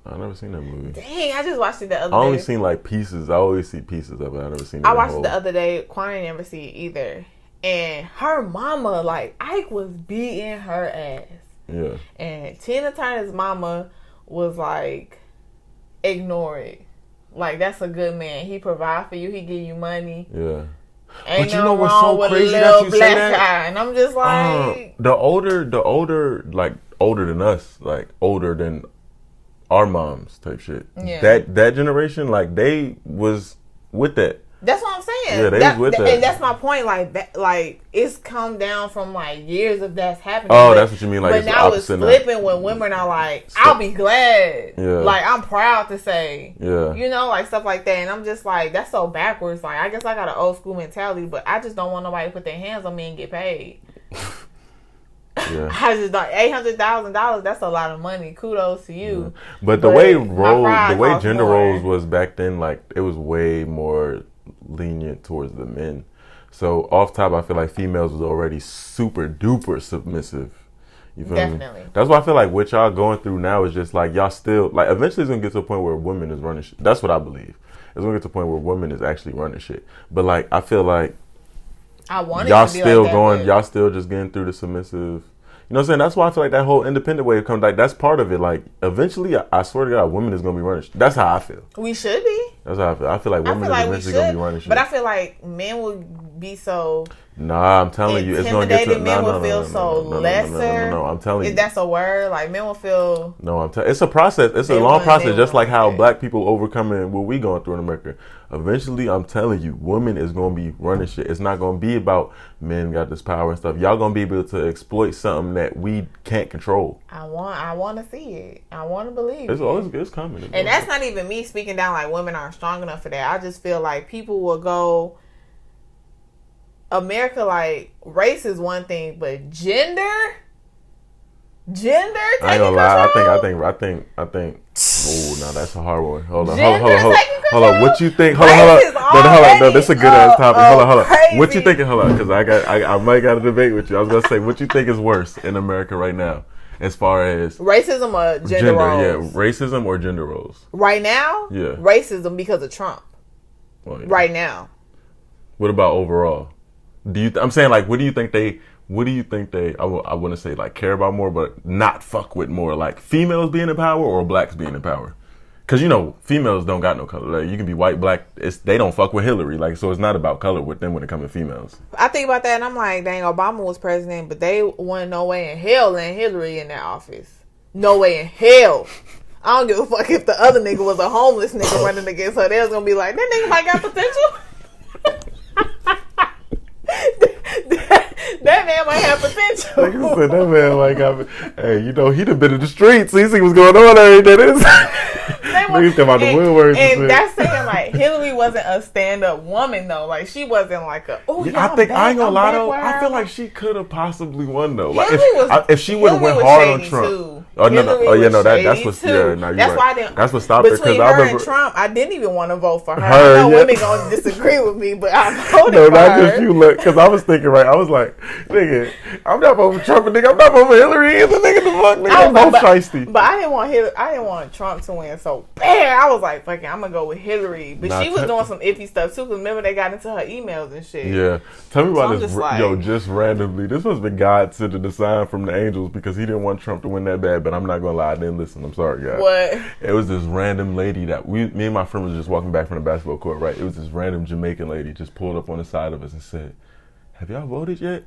I never seen that movie. Dang, I just watched it the other I day. only seen like pieces. I always see pieces of it. I never seen it. I in watched whole. it the other day. Kwani never see it either. And her mama, like Ike was beating her ass. Yeah. And Tina Turner's mama was like, ignore it. Like, that's a good man. He provide for you. He give you money. Yeah. Ain't But you no know what's wrong so with crazy a that little you say black that? guy. And I'm just like... The older, like older than us, like older than our moms type shit. Yeah. That generation, like they was with that. That's what I'm saying. Yeah, they was with that. And that's my point. Like, that, like it's come down from like years of that's happening. Oh, but, that's what you mean. Like, but it's the now it's opposite now. flipping when women are like, I'll be glad. Yeah. Like, I'm proud to say. Yeah. You know, like stuff like that. And I'm just like, that's so backwards. Like, I guess I got an old school mentality, but I just don't want nobody to put their hands on me and get paid. Yeah. I just don't. $800,000. That's a lot of money. Kudos to you. Yeah. But the way my pride gender costs more. roles was back then, like it was way more lenient towards the men. So off top, I feel like females was already super duper submissive. You feel Definitely. me? That's why I feel like what y'all going through now is just like y'all still like eventually it's gonna get to a point where women is running shit. That's what I believe. It's gonna get to a point where women is actually running shit. But like I feel like I want y'all it to be still like that, going, but- y'all still just getting through the submissive. You know what I'm saying? That's why I feel like that whole independent wave comes. Like that's part of it. Like eventually, I swear to God, women is gonna be running. That's how I feel. We should be. That's how I feel. I feel like I women feel is like we eventually gonna should, be running shit. but I feel like men will be so Nah, I'm telling you, it's gonna get to intimidated. Men will feel so lesser. No, I'm telling you. If that's a word, like men will feel. No, I'm telling. It's a process. It's a long process, just like how black people overcoming what we going through in America. Eventually, I'm telling you, women is gonna be running shit. It's not gonna be about men got this power and stuff. Y'all gonna be able to exploit something that we can't control. I want to see it. I want to believe it's coming. And that's not even me speaking down like women aren't strong enough for that. I just feel like people will go. America, like, race is one thing, but gender. I ain't gonna lie. I think. Oh, no, that's a hard one. Hold on. What you think? Hold on. No, this is a good ass topic. Hold on. What you thinking? Hold on, because I might got a debate with you. I was gonna say, what you think is worse in America right now, as far as racism or gender roles? Yeah, racism or gender roles. Right now, yeah, racism because of Trump. Well, yeah. Right now. What about overall? I'm saying, like, what do you think they I wouldn't say like care about more, but not fuck with more, like females being in power or blacks being in power? Because, you know, females don't got no color. Like, you can be white, black. They don't fuck with Hillary. Like, so it's not about color with them when it comes to females. I think about that and I'm like, dang, Obama was president, but they wasn't no way in hell letting Hillary in their office. No way in hell. I don't give a fuck if the other nigga was a homeless nigga running against her. They was gonna be like, that nigga might got potential. That man might have potential. Like I said, that man might have. Hey, you know, he done been in the streets. So he see what's going on every day. He's talking about the woodworks and that's saying like Hillary wasn't a stand-up woman though. Like she wasn't like a. Oh, yeah, I ain't gonna lie though. I feel like she could have possibly won though. Like if she would have went hard on Trump. Too. Oh no, that's what. Yeah, no, that's right. why I didn't. That's what stopped her. Between her and Trump, I didn't even want to vote for her. I know women gonna disagree with me, but I voted for her. No, not just you. Look, because I was thinking, right. I was like, nigga, I'm not voting for Trump, nigga. I'm not voting for Hillary either, nigga. The fuck, nigga. I'm both shiesty. But I didn't want Trump to win so bad. I was like, fucking, I'm gonna go with Hillary. But she was doing some iffy stuff too. Because remember they got into her emails and shit. Yeah, tell me about this. Just randomly, this must have been God sending a sign from the angels because he didn't want Trump to win that bad. But I'm not gonna lie. Didn't listen. I'm sorry, guys. What? It was this random lady that me and my friend was just walking back from the basketball court, right? It was this random Jamaican lady just pulled up on the side of us and said, "Have y'all voted yet?"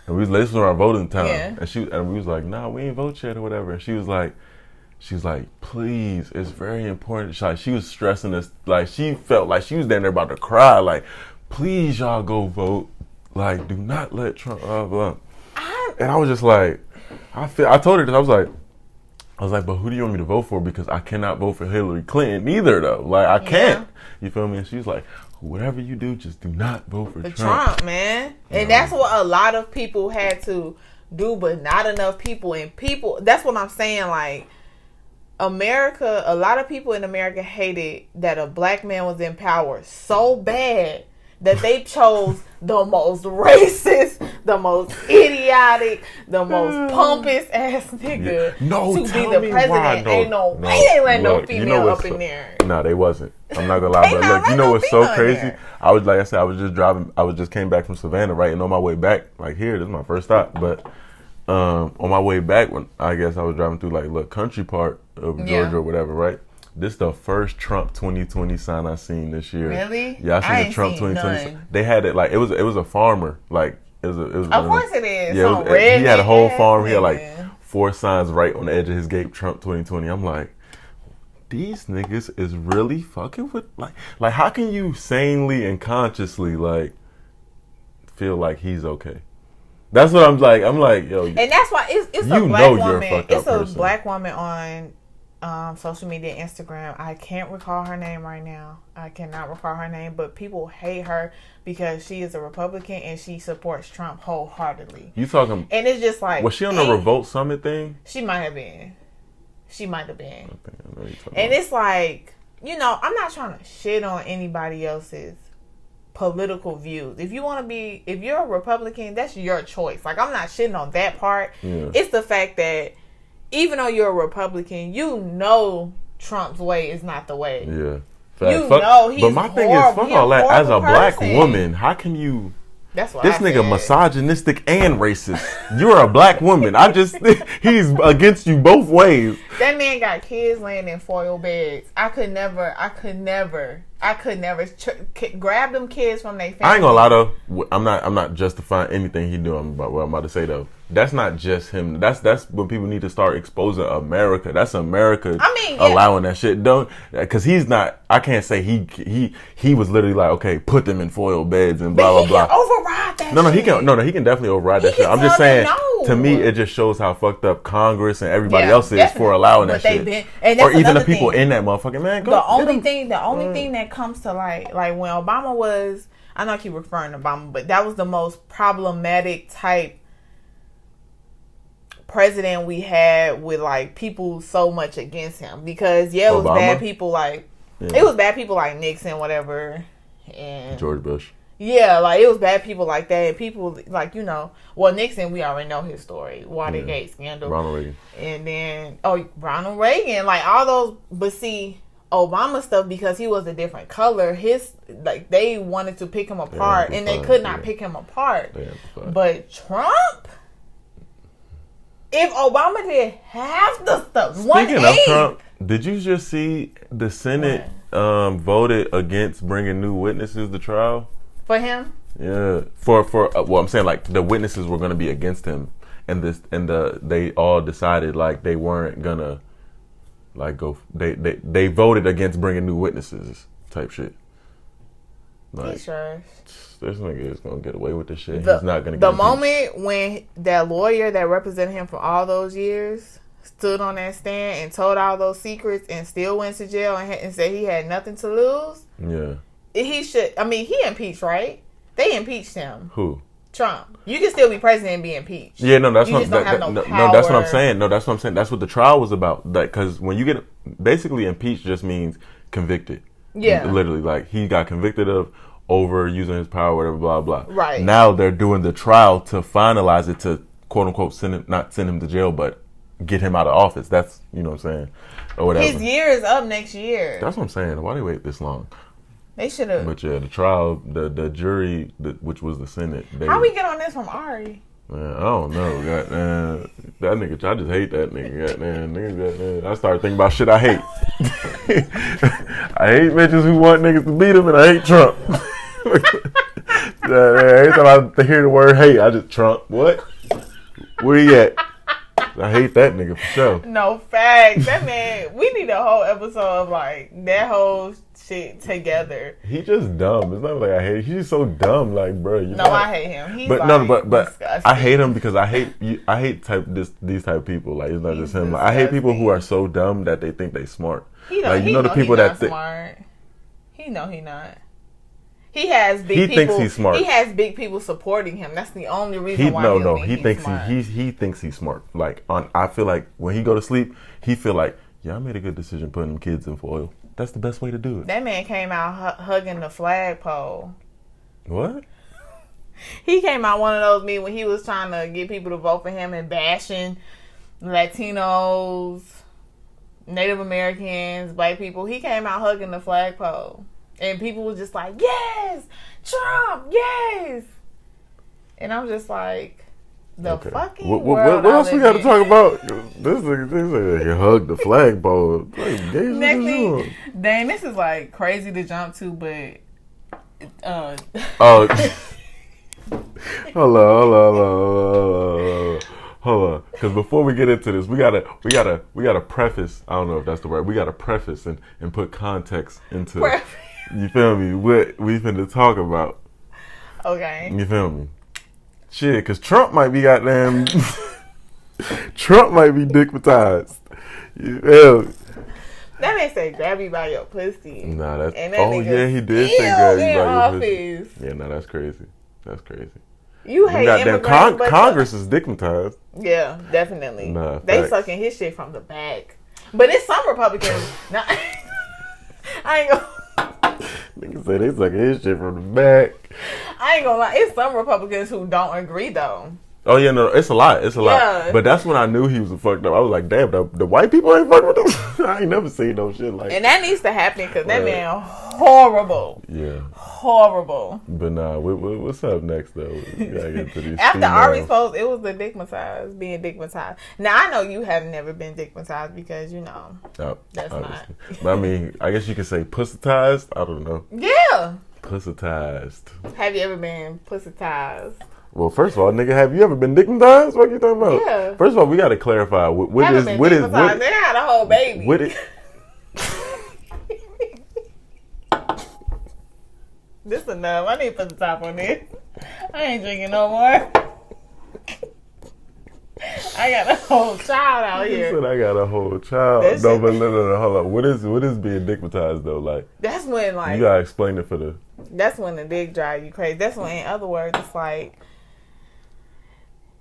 And this was our voting time, and we was like, "Nah, we ain't vote yet or whatever." And she was like, "Please, it's very important." She was stressing this, like she felt like she was down there about to cry, like, "Please, y'all go vote. Like, do not let Trump." And I was just like, I told her this. I was like, but who do you want me to vote for? Because I cannot vote for Hillary Clinton either, though. Like, I can't. You feel me? And she's like, whatever you do, just do not vote for Trump, man. And that's what a lot of people had to do, but not enough people. And that's what I'm saying. Like, America, a lot of people in America hated that a black man was in power so bad that they chose the most racist, the most idiotic, the most pompous ass nigga to be the president. Ain't no way they let no female up in there. No, they wasn't. I'm not gonna lie, but look, you know what's so crazy? I just came back from Savannah, right? And on my way back, like here, this is my first stop, but on my way back, when I guess I was driving through like the country part of Georgia or whatever, right? This is the first Trump 2020 sign I seen this year. Really? Yeah, I seen the Trump 2020 sign. They had it like it was a farmer. Like it was of course it is. Yeah, he had a whole farm. He had like 4 signs right on the edge of his gate, Trump 2020. I'm like, these niggas is really fucking with like how can you sanely and consciously like feel like he's okay? That's what I'm like, yo. And that's why it's a black woman. It's a black woman on social media, Instagram. I can't recall her name right now. I cannot recall her name, but people hate her because she is a Republican and she supports Trump wholeheartedly. You talking? And it's just like, was she on the Revolt Summit thing? She might have been. And it's like, you know, I'm not trying to shit on anybody else's political views. If you're a Republican, that's your choice. Like, I'm not shitting on that part. Yeah. It's the fact that even though you're a Republican, you know Trump's way is not the way. Yeah. Know he's But my thing is, fuck all that. As a black woman, how can you... That's what this nigga misogynistic and racist. You're a black woman. He's against you both ways. That man got kids laying in foil beds. I could never I could never grab them kids from their family. I ain't gonna lie though. I'm not justifying anything he doing about what I'm about to say though. That's not just him. That's when people need to start exposing America. That's America. Allowing that shit. Don't, because he's not. I can't say he was literally like, okay, put them in foil beds and blah blah blah. Can override that. No, he can. No, he can definitely override that shit. I'm just saying. To me, it just shows how fucked up Congress and everybody else is for allowing that shit. Or even the people in that motherfucking man. The only thing that comes to like when Obama was, I know I keep referring to Obama, but that was the most problematic type president we had with like people so much against him, because it was bad people like it was bad people like Nixon, whatever, and George Bush. Yeah, like it was bad people like that. And people like, well, Nixon, we already know his story, Watergate scandal, Ronald Reagan, and then Ronald Reagan, like all those. But see, Obama stuff, because he was a different color, they wanted to pick him apart, and they could not pick him apart. But Trump. If Obama did half the stuff, Speaking of Trump, did you just see the Senate voted against bringing new witnesses to trial? For him? Yeah. Well, I'm saying like the witnesses were going to be against him, and they all decided like they weren't gonna like go. They voted against bringing new witnesses type shit. Like, sure. This nigga is gonna get away with this shit. He's not gonna get the moment when that lawyer that represented him for all those years stood on that stand and told all those secrets and still went to jail and said he had nothing to lose. Yeah. He should. I mean, he impeached, right? They impeached him. Who? Trump. You can still be president and be impeached. Yeah, no, that's what that's what I'm saying. No, that's what I'm saying. That's what the trial was about. That because when you get basically impeached, just means convicted. Yeah. Literally, like he got convicted of over using his power, whatever, blah blah. Right. Now they're doing the trial to finalize it to quote unquote not send him to jail, but get him out of office. That's what I'm saying, or whatever. His year is up next year. That's what I'm saying. Why do they wait this long? They should have. But yeah, the trial, the jury, which was the Senate. How we get on this from Ari? Man, I don't know. Goddamn, that nigga, I just hate that nigga. Goddamn. I started thinking about shit I hate. I hate bitches who want niggas to beat them, and I hate Trump. Every time I hear the word hate, I just Trump. What? Where he at? I hate that nigga for sure. No facts. That man, we need a whole episode of like that whole shit together. He just dumb. It's not like I hate him. He's just so dumb. Like, bro. I hate him. He's but disgusting. I hate him because I hate these type of people. Like, it's not just him. Like, I hate people who are so dumb that they think they smart. The people that smart. He know he not. He has big people. He thinks he's smart. He has big people supporting him. That's the only reason why. He thinks he thinks he's smart. Like I feel like when he go to sleep, he feel like, yeah, I made a good decision putting them kids in foil. That's the best way to do it. That man came out hugging the flagpole. What? He came out one of those meetings when he was trying to get people to vote for him and bashing Latinos, Native Americans, white people. He came out hugging the flagpole. And people were just like, yes, Trump, yes. And I'm just like, fucking world. What else we got to talk about? This nigga hugged the flagpole. Next thing, dang, this is like crazy to jump to, but hold on. Because before we get into this, we gotta preface. I don't know if that's the word. We gotta preface and put context into. You feel me? What we finna talk about? Okay. You feel me? Shit, because Trump might be goddamn. Trump might be dickmatized. You feel me? That man say grab you by your pussy. Nah, that's. Yeah, he did say grab you by your pussy. Yeah, nah, that's crazy. That's crazy. You hate immigrants, but Congress is dickmatized. Yeah, definitely. Nah, they sucking his shit from the back. But it's some Republicans. I ain't gonna. Niggas say they sucking his shit from the back. I ain't gonna lie. It's some Republicans who don't agree though. Oh yeah, no, it's a lot. It's a lot. Yeah. But that's when I knew he was fucked up. I was like, damn, the white people ain't fucking with him. I ain't never seen no shit like. And that needs to happen because that man horrible. Yeah. Horrible. But nah, what's up next though? We gotta get to these. After females. Ari's post, it was the dickmatized, being dickmatized. Now I know you have never been dickmatized because you know that's obviously. not. But I mean, I guess you could say pussitized. I don't know. Yeah. Pussitized. Have you ever been pussitized? Well, first of all, nigga, have you ever been dickmatized? What are you talking about? Yeah. First of all, we got to clarify what Haven't is been what is dickmatized. what. They had a whole baby. What it? This enough. I need to put the top on this. I ain't drinking no more. I got a whole child out You here. said I got a whole child. That No, shit- but no, hold on. What is being dickmatized though? Like, That's when like you gotta explain it for the. that's when the dick drive you crazy. That's when, in other words, it's like.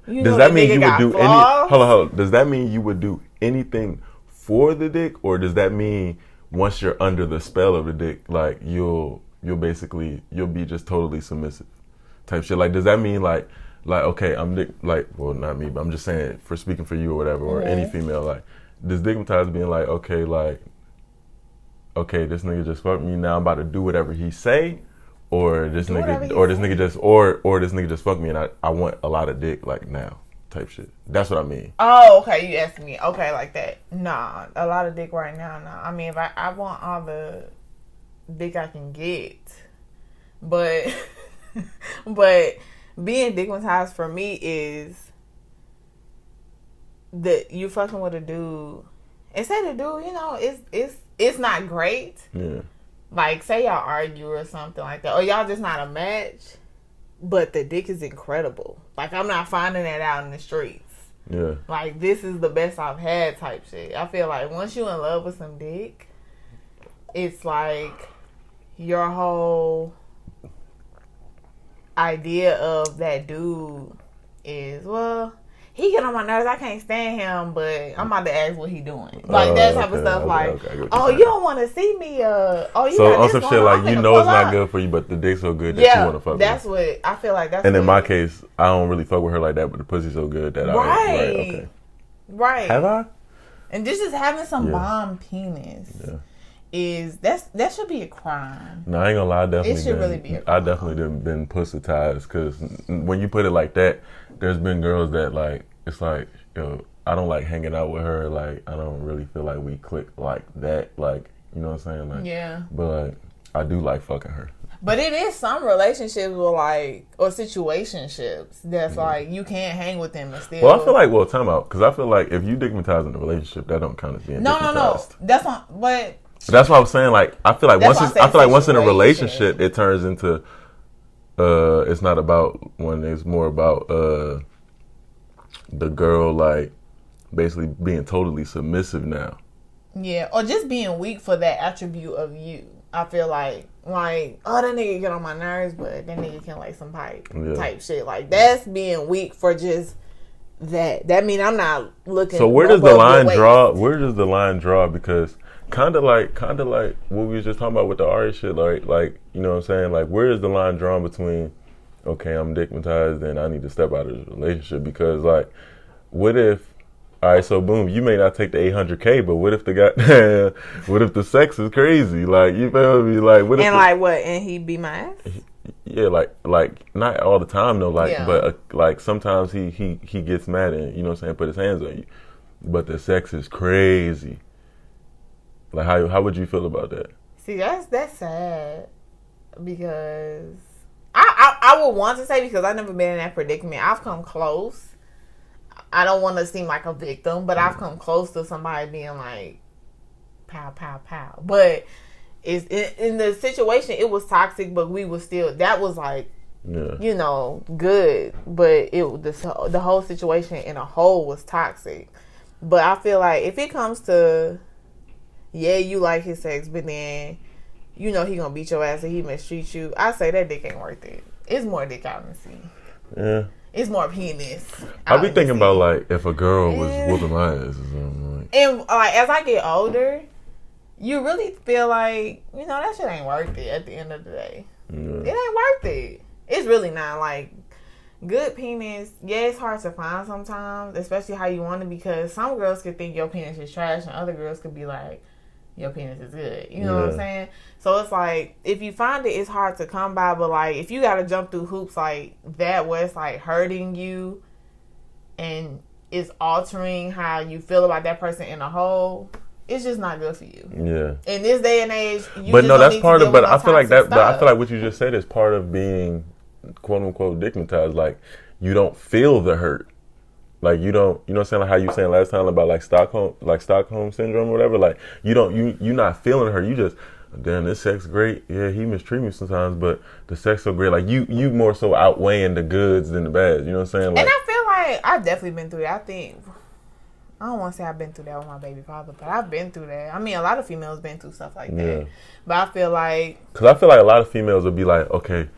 You Does know that the mean nigga you would got do flaws? any? Hold on. Does that mean you would do anything for the dick, or does that mean once you're under the spell of the dick, like you'll be just totally submissive, type shit? Like, does that mean like okay, I'm dick, like, well, not me, but I'm just saying for speaking for you or whatever, or any female, like, does dickmatized being like, okay, this nigga just fucked me, now I'm about to do whatever he say. Or this nigga just fucked me and I want a lot of dick like now type shit. That's what I mean. Oh, okay. You asked me. Okay, like that. Nah, a lot of dick right now. Nah. I mean, if I want all the dick I can get, but but being dickmatized for me is that you fucking with a dude. And say the dude, you know, it's not great. Yeah. Like, say y'all argue or something like that, or y'all just not a match, but the dick is incredible. Like, I'm not finding that out in the streets. Yeah. Like, this is the best I've had type shit. I feel like once you in love with some dick, it's like your whole idea of that dude is, well, he get on my nerves. I can't stand him, but I'm about to ask what he doing. Like that type of stuff. You don't want to see me. You so got on this some going shit on, like I'm you finna know it's pull not up. good for you, but the dick's so good that you want to fuck. That's with. what I feel like. That's and what, in my case, I don't really fuck with her like that, but the pussy's so good that right. Have I? And just having some Yeah. bomb penis. Yeah. That should be a crime. No, I ain't gonna lie. It should really be a I definitely done been pussitized because when you put it like that, there's been girls that like it's like, yo, I don't like hanging out with her. Like, I don't really feel like we click like that. Like, you know what I'm saying? Like, Yeah. But like, I do like fucking her. But it is some relationships with like, or situationships that's like you can't hang with them and still. Well, I feel like, time out, because I feel like if you dickmatized in a relationship, that don't count as being dickmatized. No. That's not. But that's why I was saying, like, I feel like That's once why I I feel like once in a situation. relationship, it turns into it's not about one. It's more about the girl like basically being totally submissive now. yeah, or just being weak for that attribute of you. I feel like, oh, that nigga get on my nerves, but that nigga can lay some pipe type shit. Like, that's being weak for just that. That mean I'm not looking. So where does the above line your waist. draw? Where does the line draw? Because kind of like what we was just talking about with the Ari shit. Like you know what I'm saying? Like, where is the line drawn between? Okay, I'm dickmatized, and I need to step out of this relationship because like, what if? All right, so boom, you may not take the $800K, but what if what if the sex is crazy? Like, you feel me? Like, what if and he be my ass? Yeah, like not all the time though. Like, Yeah. but like sometimes he gets mad and you know what I'm saying, put his hands on you. But the sex is crazy. Like, how would you feel about that? See, that's sad because I would want to say because I've never been in that predicament. I've come close. I don't want to seem like a victim, but I've come close to somebody being like, pow, pow, pow. But it's in the situation, it was toxic, but we was still, that was like, you know, good. But the whole situation in a whole was toxic. But I feel like if it comes to, yeah, you like his sex, but then you know he gonna beat your ass and he mistreat you, I say that dick ain't worth it. It's more dick out in the sea. Yeah. It's more penis. I be thinking about like if a girl was whooping my ass or something. Like. And like as I get older, you really feel like, you know, that shit ain't worth it at the end of the day. Yeah. It ain't worth it. It's really not. Like, good penis, yeah, it's hard to find sometimes, especially how you want it, because some girls could think your penis is trash and other girls could be like, your penis is good. You know what I'm saying? So it's like, if you find it, it's hard to come by, but like, if you gotta jump through hoops like that where it's like hurting you and it's altering how you feel about that person in a whole, it's just not good for you. Yeah. In this day and age, you but just no, don't that's need part to of. deal But with I feel like toxic that. But I stuff. feel like what you just said is part of being quote unquote dignitized. Like you don't feel the hurt. Like you don't. You know what I'm saying? Like how you were saying last time about like Stockholm syndrome or whatever. Like you don't. You not feeling her. You just. Damn, this sex great. Yeah, he mistreat me sometimes, but the sex so great. Like you more so outweighing the goods than the bads. You know what I'm saying? Like, and I feel like I've definitely been through that. I think I don't want to say I've been through that with my baby father, but I've been through that. I mean, a lot of females been through stuff like that. But I feel like, because I feel like a lot of females would be like, okay,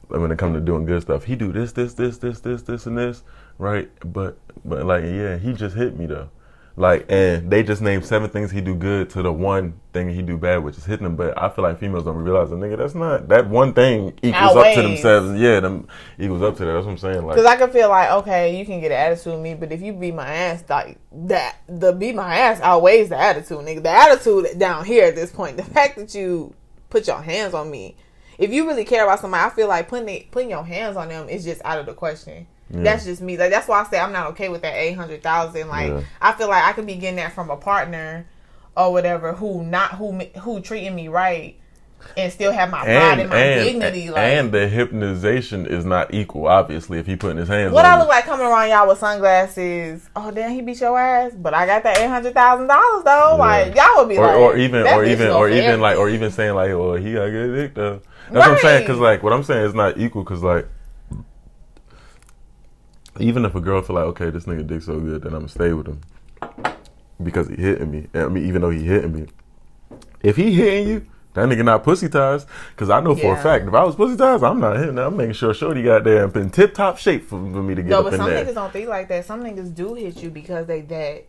when it comes to doing good stuff, he do this, and this, right? But like, yeah, he just hit me though. Like, and they just named 7 things he do good to the one thing he do bad, which is hitting them. But I feel like females don't realize that, nigga, that's not, that one thing equals up to themselves. Yeah, them equals up to that. That's what I'm saying. Like, because I can feel like, okay, you can get an attitude with me, but if you beat my ass, like that, the beat my ass outweighs the attitude, nigga. The attitude down here at this point, the fact that you put your hands on me, if you really care about somebody, I feel like putting your hands on them is just out of the question. Yeah. That's just me. Like, that's why I say I'm not okay with that 800,000. Like, I feel like I could be getting that from a partner or whatever who treating me right and still have my pride and my dignity. Like, and the hypnotization is not equal, obviously, if he putting his hands on what I look like coming around y'all with sunglasses. Oh, damn, he beat your ass, but I got that $800,000 though. Yeah. Like, y'all would be or even saying like, well, he got good dick though. That's what I'm saying. Because like, what I'm saying is not equal. Because like, even if a girl feel like, okay, this nigga dick so good, then I'm gonna stay with him because he hitting me. I mean, even though he hitting me, if he hitting you, that nigga not pussy ties. Because I know for a fact, if I was pussy ties, I'm not hitting. I'm making sure Shorty got there in tip top shape for me to get up in there. No, but some niggas don't think like that. Some niggas do hit you because they that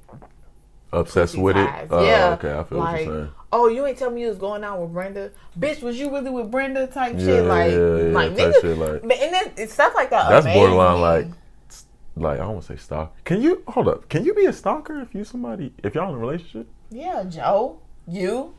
obsessed with it. Yeah. Okay, I feel what you're saying. Oh, you ain't tell me you was going out with Brenda, bitch. Was you really with Brenda? Type shit, like niggas, shit, like, and then it's stuff like that. That's borderline, like I don't want to say stalker. Can you hold up? Can you be a stalker if y'all in a relationship? Yeah, Joe, you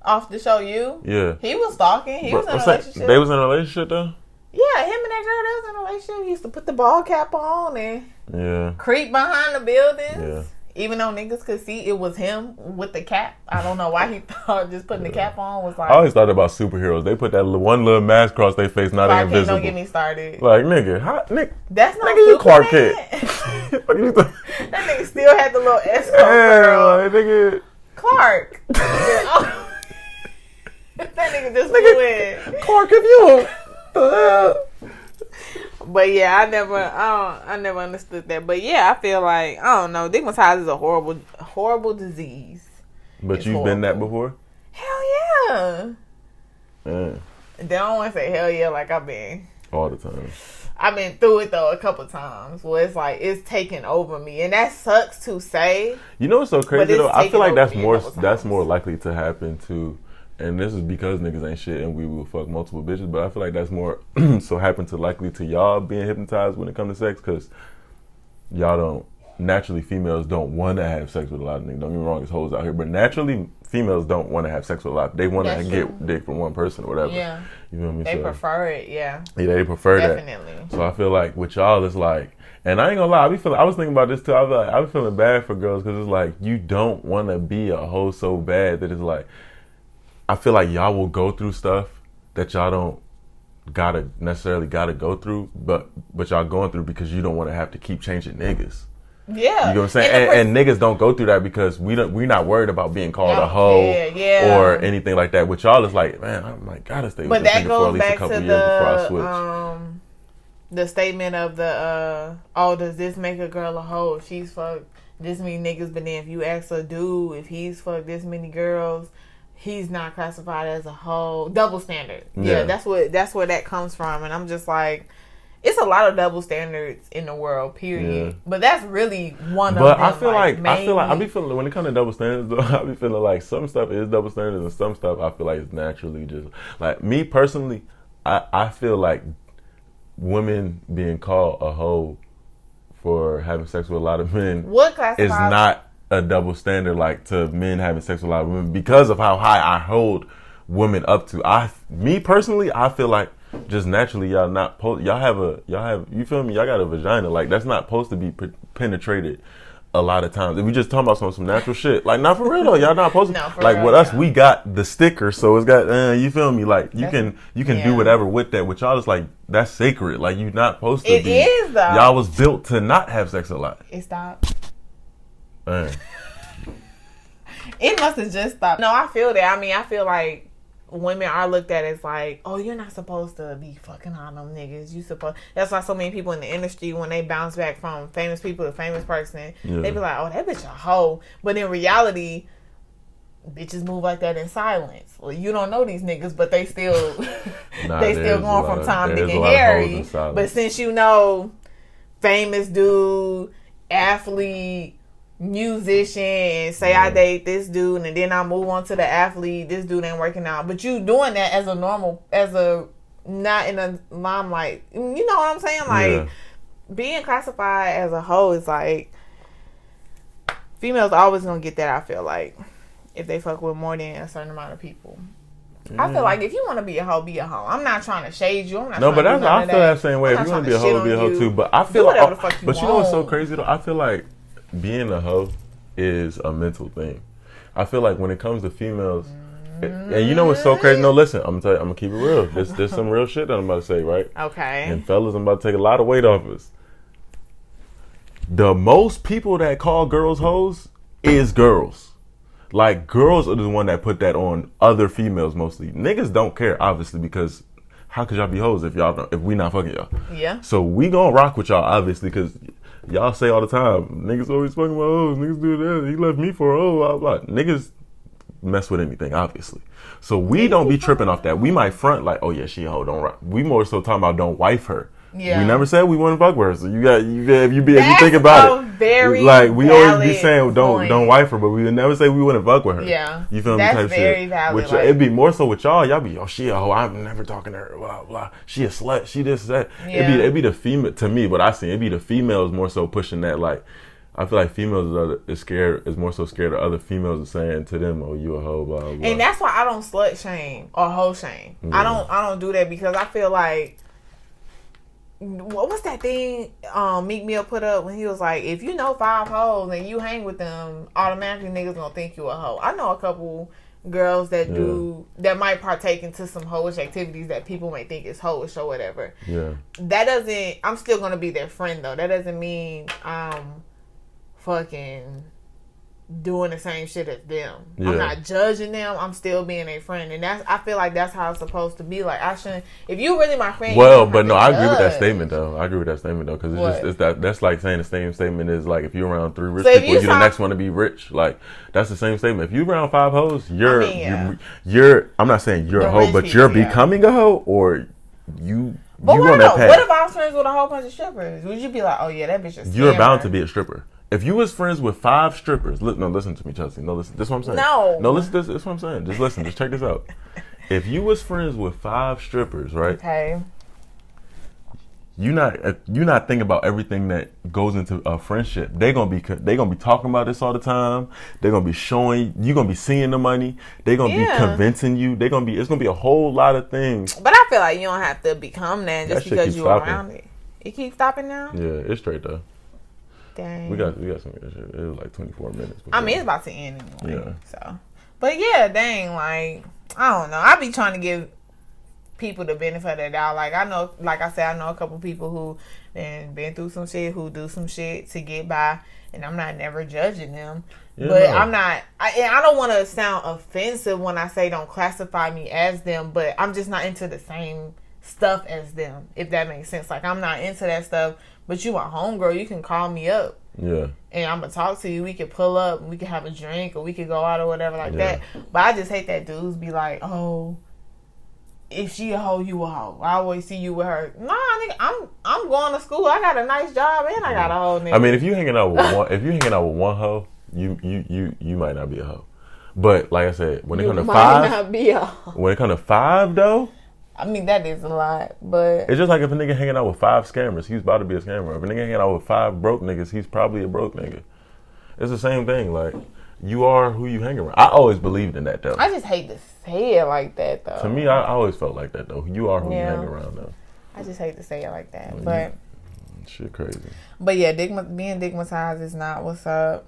off the show, you. Yeah, he was stalking. He was in a relationship. They was in a relationship though. Yeah, him and that girl that was in a relationship. He used to put the ball cap on and creep behind the buildings. Yeah. Even though niggas could see it was him with the cap. I don't know why he thought just putting the cap on was like... I always thought about superheroes. They put that one little mask across their face, not invisible. Don't get me started. Like, nigga, that's not nigga, you Clark Kent. That nigga still had the little S girl. Like, nigga. Clark. That nigga just flew in. Clark, if you... But yeah, I never understood that. But yeah, I feel like, I don't know, stigmatized is a horrible disease. But you've been that before? Hell yeah. They don't want to say hell yeah like I've been. All the time. I've been through it though a couple times where it's like it's taken over me, and that sucks to say. You know what's so crazy though? I feel like that's more likely to happen to. And this is because niggas ain't shit and we will fuck multiple bitches. But I feel like that's more so likely to y'all being hypnotized when it comes to sex. Because y'all don't, naturally females don't want to have sex with a lot of niggas. Don't get me wrong, it's hoes out here. But naturally females don't want to have sex with a lot. They want to get dick from one person or whatever. Yeah. You know what I mean? They prefer it, yeah. Yeah, they prefer Definitely. that. So I feel like with y'all it's like, and I ain't gonna lie, I was thinking about this too. I be feeling bad for girls because it's like you don't want to be a hoe so bad that it's like, I feel like y'all will go through stuff that y'all don't necessarily gotta go through, but y'all going through because you don't want to have to keep changing niggas. Yeah, you know what I'm saying. And niggas don't go through that because we're not worried about being called a hoe or anything like that. With y'all, it's like, man, I might gotta stay with this nigga for at least a couple years before I switch. The statement of does this make a girl a hoe? If she's fucked this many niggas, but then if you ask a dude if he's fucked this many girls, he's not classified as a hoe. Double standard. Yeah, that's where that comes from. And I'm just like, it's a lot of double standards in the world, period. Yeah. But that's really one of them. But I feel like I be feeling when it comes to double standards though, I be feeling like some stuff is double standards and some stuff I feel like is naturally just like me personally, I feel like women being called a hoe for having sex with a lot of men What classifies is not a double standard like to men having sex with a lot of women because of how high I hold women up to. Me personally, I feel like just naturally y'all not y'all have you feel me? Y'all got a vagina, like that's not supposed to be penetrated a lot of times. If we just talking about some natural shit, like not for real though, y'all not supposed to. No, for like real, with us, yeah. we got the sticker, so it's got you feel me? Like you can yeah. do whatever with that. With y'all, it's like that's sacred. Like you not supposed to It be. is, though. Y'all was built to not have sex a lot. It stopped. Man. It must have just stopped. No, I feel that. I mean, I feel like women are looked at as like, oh, you're not supposed to be fucking on them niggas. You supposed. That's why so many people in the industry, when they bounce back from famous people to famous person, they be like, oh, that bitch a hoe. But in reality, bitches move like that in silence. Well, you don't know these niggas, but they still they still going from Tom, Dick, and Harry. But since you know, famous dude, athlete, musician, and say I date this dude and then I move on to the athlete, this dude ain't working out, but you doing that as a normal, as a not in a limelight, you know what I'm saying? Like being classified as a hoe is like, females always gonna get that. I feel like if they fuck with more than a certain amount of people. I feel like if you want to be a hoe, be a hoe. I'm not trying to shade you. I'm not no, but trying that's to do I feel that same way. If you want to be a hoe, be a hoe too. But I feel like, but you know what's so crazy though? I feel like being a hoe is a mental thing. I feel like when it comes to females, and you know what's so crazy? No, listen, I'm gonna tell you, I'm gonna keep it real. There's some real shit that I'm about to say, right? Okay. And fellas, I'm about to take a lot of weight off us. The most people that call girls hoes is girls. Like girls are the one that put that on other females mostly. Niggas don't care, obviously, because how could y'all be hoes if we not fucking y'all? Yeah. So we gonna rock with y'all, obviously, because y'all say all the time, niggas always fucking about hoes, niggas do that, he left me for a hoe, blah, blah. Niggas mess with anything, obviously. So we don't be tripping off that. We might front like, oh yeah, she a hoe, don't rock. We more so talking about don't wife her. Yeah. We never said we wouldn't fuck with her. So if you think about it, very like we always be saying point. don't wife her, but we would never say we wouldn't fuck with her. Yeah. You feel me? That's Type very shit. valid. Which it'd be more so with y'all. Y'all be, oh, she a hoe, I'm never talking to her. Blah blah. She a slut. She this that. Yeah. It'd be the female, to me. What I see, it'd be the females more so pushing that. Like I feel like females is more so scared of other females of saying to them, oh, you a hoe, blah blah. And that's why I don't slut shame or hoe shame. Yeah. I don't do that because I feel like, what's that thing Meek Mill put up when he was like, if you know 5 hoes and you hang with them, automatically niggas gonna think you a hoe. I know a couple girls that that might partake into some hoish activities that people may think is hoish or whatever. Yeah. That doesn't, I'm still gonna be their friend though. That doesn't mean I'm fucking doing the same shit as them. Yeah. I'm not judging them. I'm still being a friend, and I feel like that's how it's supposed to be. Like I shouldn't. If you really my friend, well, but no, I agree with that statement though. Because it's that's like saying the same statement is like if you're around 3 rich people, you're the next one to be rich. Like that's the same statement. If you're around 5 hoes, you're I'm not saying you're a hoe, but you're becoming a hoe, or you. But what if I was friends with a whole bunch of strippers? Would you be like, oh yeah, that bitch is? You're bound to be a stripper. If you was friends with 5 strippers, listen to me, Chelsea. No, listen. This is what I'm saying. No, listen. This is what I'm saying. Just listen. Just check this out. If you was friends with 5 strippers, right? Okay. You not thinking about everything that goes into a friendship. They gonna be talking about this all the time. They're gonna be showing you. Gonna be seeing the money. They're gonna be convincing you. It's gonna be a whole lot of things. But I feel like you don't have to become that just because you're around it. It keeps stopping now. Yeah, it's straight though. Dang. We got some good shit. It was like 24 minutes. I mean, it's about to end anyway. Yeah. So, but yeah, dang, like I don't know. I be trying to give people the benefit of the doubt. Like I know, like I said, I know a couple people who been through some shit, who do some shit to get by, and I'm not never judging them. Yeah, but no. I'm not. I don't want to sound offensive when I say don't classify me as them, but I'm just not into the same stuff as them. If that makes sense. Like I'm not into that stuff. But you my homegirl, you can call me up. Yeah. And I'm going to talk to you. We could pull up, and we could have a drink, or we could go out or whatever like that. But I just hate that dudes be like, oh, if she a hoe, you a hoe. I always see you with her. Nah, nigga, I'm going to school. I got a nice job, and I got a hoe nigga. I mean, if you hanging out with one hoe, you might not be a hoe. But like I said, when it comes to 5, when it comes to 5 though, I mean, that is a lot, but It's just like if a nigga hanging out with 5 scammers, he's about to be a scammer. If a nigga hanging out with 5 broke niggas, he's probably a broke nigga. It's the same thing. Like, you are who you hang around. I always believed in that, though. I just hate to say it like that, though. To me, I always felt like that, though. You are who you Yeah. hang around, though. I just hate to say it like that, Well, but Shit crazy. yeah, being digmatized is not what's up.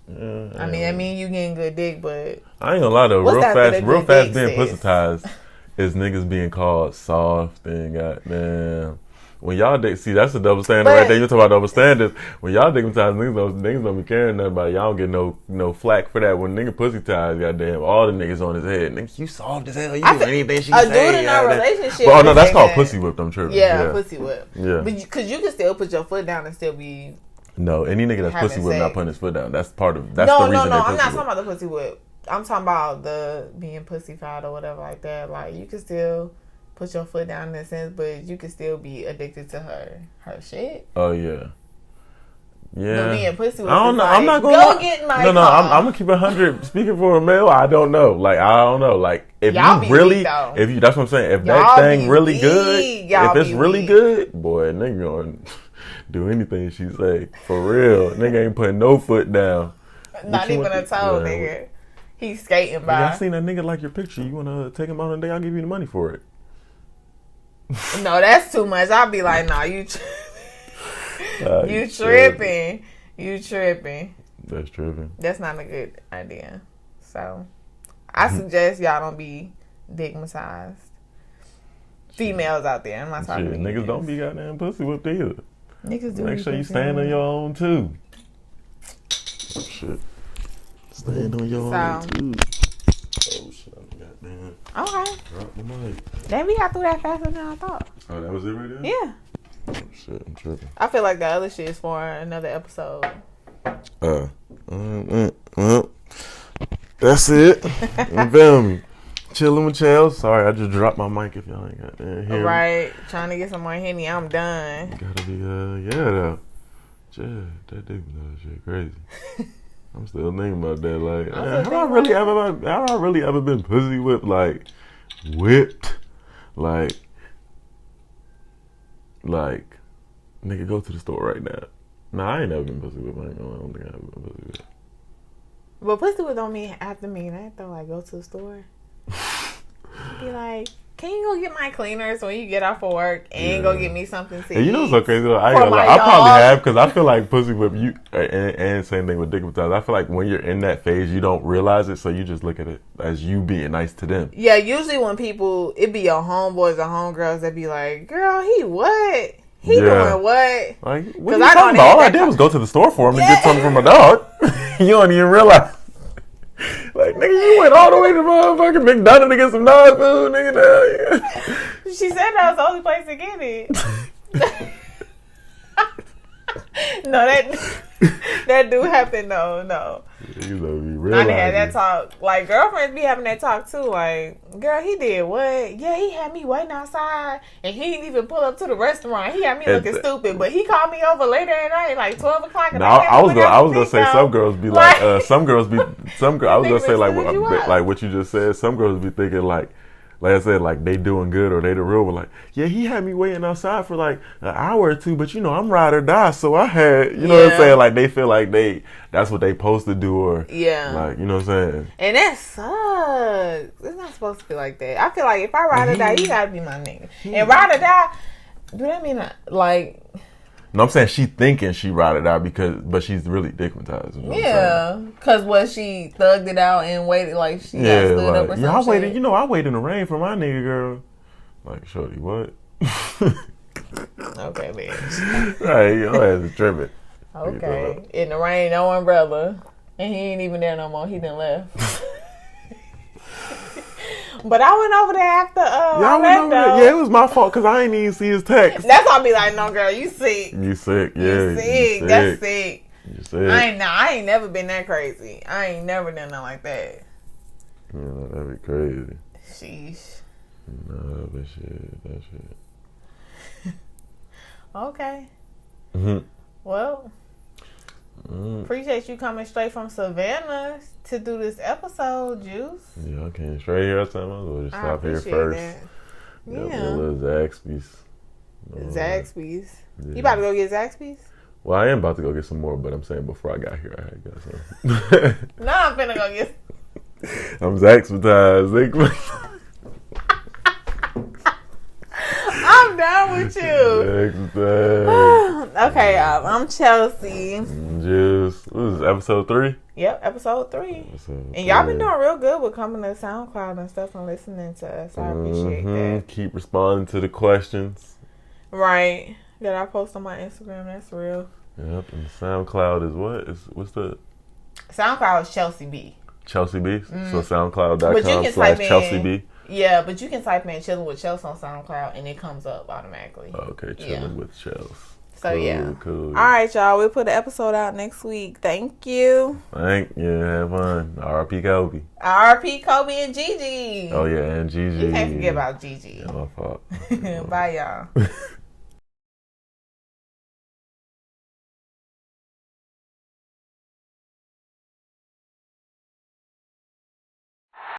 Yeah, I mean you getting good dick, but I ain't gonna lie though. What's after the Real good fast dick, being sis? pussitized is niggas being called soft and goddamn. When y'all see, that's a double standard But- right there. You talk about double standards. When y'all digmatize niggas don't be caring nothing about it. Y'all don't get no flack for that. When nigga pussy ties, goddamn, all the niggas on his head. Nigga, you soft as hell. You do anything she a say. dude in our goddamn. relationship. But, oh no, would that's say called that. pussy whipped. I'm tripping. Yeah, pussy whip. Yeah. But because you can still put your foot down and still be. No, any nigga that's Having pussy whipped not sex. putting his foot down. That's part of. That's No, the reason I'm they not pussy talking whipped. about the pussy whip. I'm talking about the being pussyfied or whatever like that. Like you can still put your foot down in a sense, but you can still be addicted to her shit. Oh yeah. Yeah. But being pussy whipped I don't is know. like, I'm not gonna go lie. get my No, car. I'm gonna keep 100. Speaking for a male, I don't know. Like I don't know. Like if Y'all you be really, weak, though. if you, that's what I'm saying. If Y'all that thing be really weak. good, Y'all if it's be really weak. good, boy, nigga gonna do anything she say for real. Nigga ain't putting no foot down. Not What you even a want to- toe, yeah. nigga. He's skating Nigga, by. I seen that nigga like your picture. You wanna take him out on a day? I'll give you the money for it. No, that's too much. I'll be like, nah, you tripping. You tripping. That's tripping. That's not a good idea. So, I suggest y'all don't be digmatized. Females out there. I'm not talking Shit, to you. niggas don't be goddamn pussy whipped either. Niggas do. Make be sure you pussy stand on whipped. your own too. Shit. Stand on your own So- too. Oh shit, goddamn. Okay. Drop the mic. Then we got through that faster than I thought. Oh, that was it right there? Yeah. Oh shit, I'm tripping. I feel like the other shit is for another episode. That's it. You feel me? Chilling with Chell. Sorry, I just dropped my mic if y'all ain't got that here. Right. Trying to get some more Henny. I'm done. Gotta be, yeah, though. Yeah, that dude, shit crazy. I'm still thinking about that. Like, have I really ever been pussy whipped? Like, whipped? Like, nigga, go to the store right now. Nah, I ain't never been pussy whipped. I don't think I've been pussy whipped. But pussy whip don't have to mean that though. Like go to the store. Be like, can you go get my cleaners when you get off of work and go get me something to And eat? you know what's so crazy though? I, For ain't gonna lie, my I probably dog. have because I feel like pussy whip you and same thing with dick whip. I feel like when you're in that phase, you don't realize it, so you just look at it as you being nice to them. Yeah, usually when people, it be your homeboys or homegirls that be like, girl, he what? He Yeah. doing what? Like, what 'Cause are you I talking know about? All I that- did was go to the store for him and Yeah. get something from my dog. You don't even realize. Like, nigga, you went all the way to motherfucking McDonald's to get some dog food, nigga. Now, yeah. She said that was the only place to get it. No, that do happen though. No. You know, you I realize done had that it. talk. Like girlfriends be having that talk too. Like, girl, he did what? Yeah, he had me waiting outside, and he didn't even pull up to the restaurant. He had me looking stupid, but he called me over later at night, like 12 o'clock. And No, I was gonna say some girls be like, I was gonna say like Nigga, you up. what you just said. Some girls be thinking like I said, like they doing good or they the real one. Like, yeah, he had me waiting outside for like an hour or two, but you know I'm ride or die, so I had, you know what I'm Yeah. saying? Like they feel like that's what they supposed to do, or Yeah. like you know what I'm saying? And that sucks. It's not supposed to be like that. I feel like if I ride or die, you gotta be my nigga. And ride or die, do that mean like? No, I'm saying she thinking she ride or die but she's really digmatized. You know what I'm saying? Yeah, cause what she thugged it out and waited like she got Yeah, stood up or like, something. yeah, I waited. You know, I waited in the rain for my nigga girl. Like, shorty, what? Okay, bitch. Right, your ass is tripping. Okay, in the rain, no umbrella, and he ain't even there no more. He done left. But I went over there after Yeah, I went over there. Yeah, it was my fault because I ain't even see his text. That's why I be like, no, girl, you sick. You sick? Yeah, You sick. That's sick. You sick? I ain't never been that crazy. I ain't never done nothing like that. Yeah, that'd be crazy. Sheesh. No, that shit. Okay. Mm-hmm. Well, appreciate you coming straight from Savannah to do this episode, Juice. Yeah, I came straight here. I might as well just I stop here appreciate first. that. Yep, Yeah. little Zaxby's. Zaxby's. Yeah. You about to go get Zaxby's? Well, I am about to go get some more, but I'm saying before I got here, I had got some. No, I'm finna go get. I'm Zaxbytized. I'm done with you. Zaxbytized. Okay, y'all. I'm Chelsea. Just what is this, episode 3? Yep, episode 3. Episode And y'all been 3. doing real good with coming to SoundCloud and stuff and listening to us. I appreciate that. Keep responding to the questions. Right. That I post on my Instagram. That's real. Yep, and SoundCloud is what? What's the SoundCloud is Chelsea B. Chelsea B? So But you SoundCloud.com can type in- /Chelsea B. Yeah, but you can type in Chilling with Chelsea on SoundCloud and it comes up automatically. Okay, chilling with Chelsea. So yeah. Cool. All right, y'all. We'll put the episode out next week. Thank you. Thank you. Have fun. R.I.P. Kobe. R.P. Kobe and Gigi. Oh yeah, and Gigi. You can't forget about Gigi. Yeah, my fault. Bye, y'all.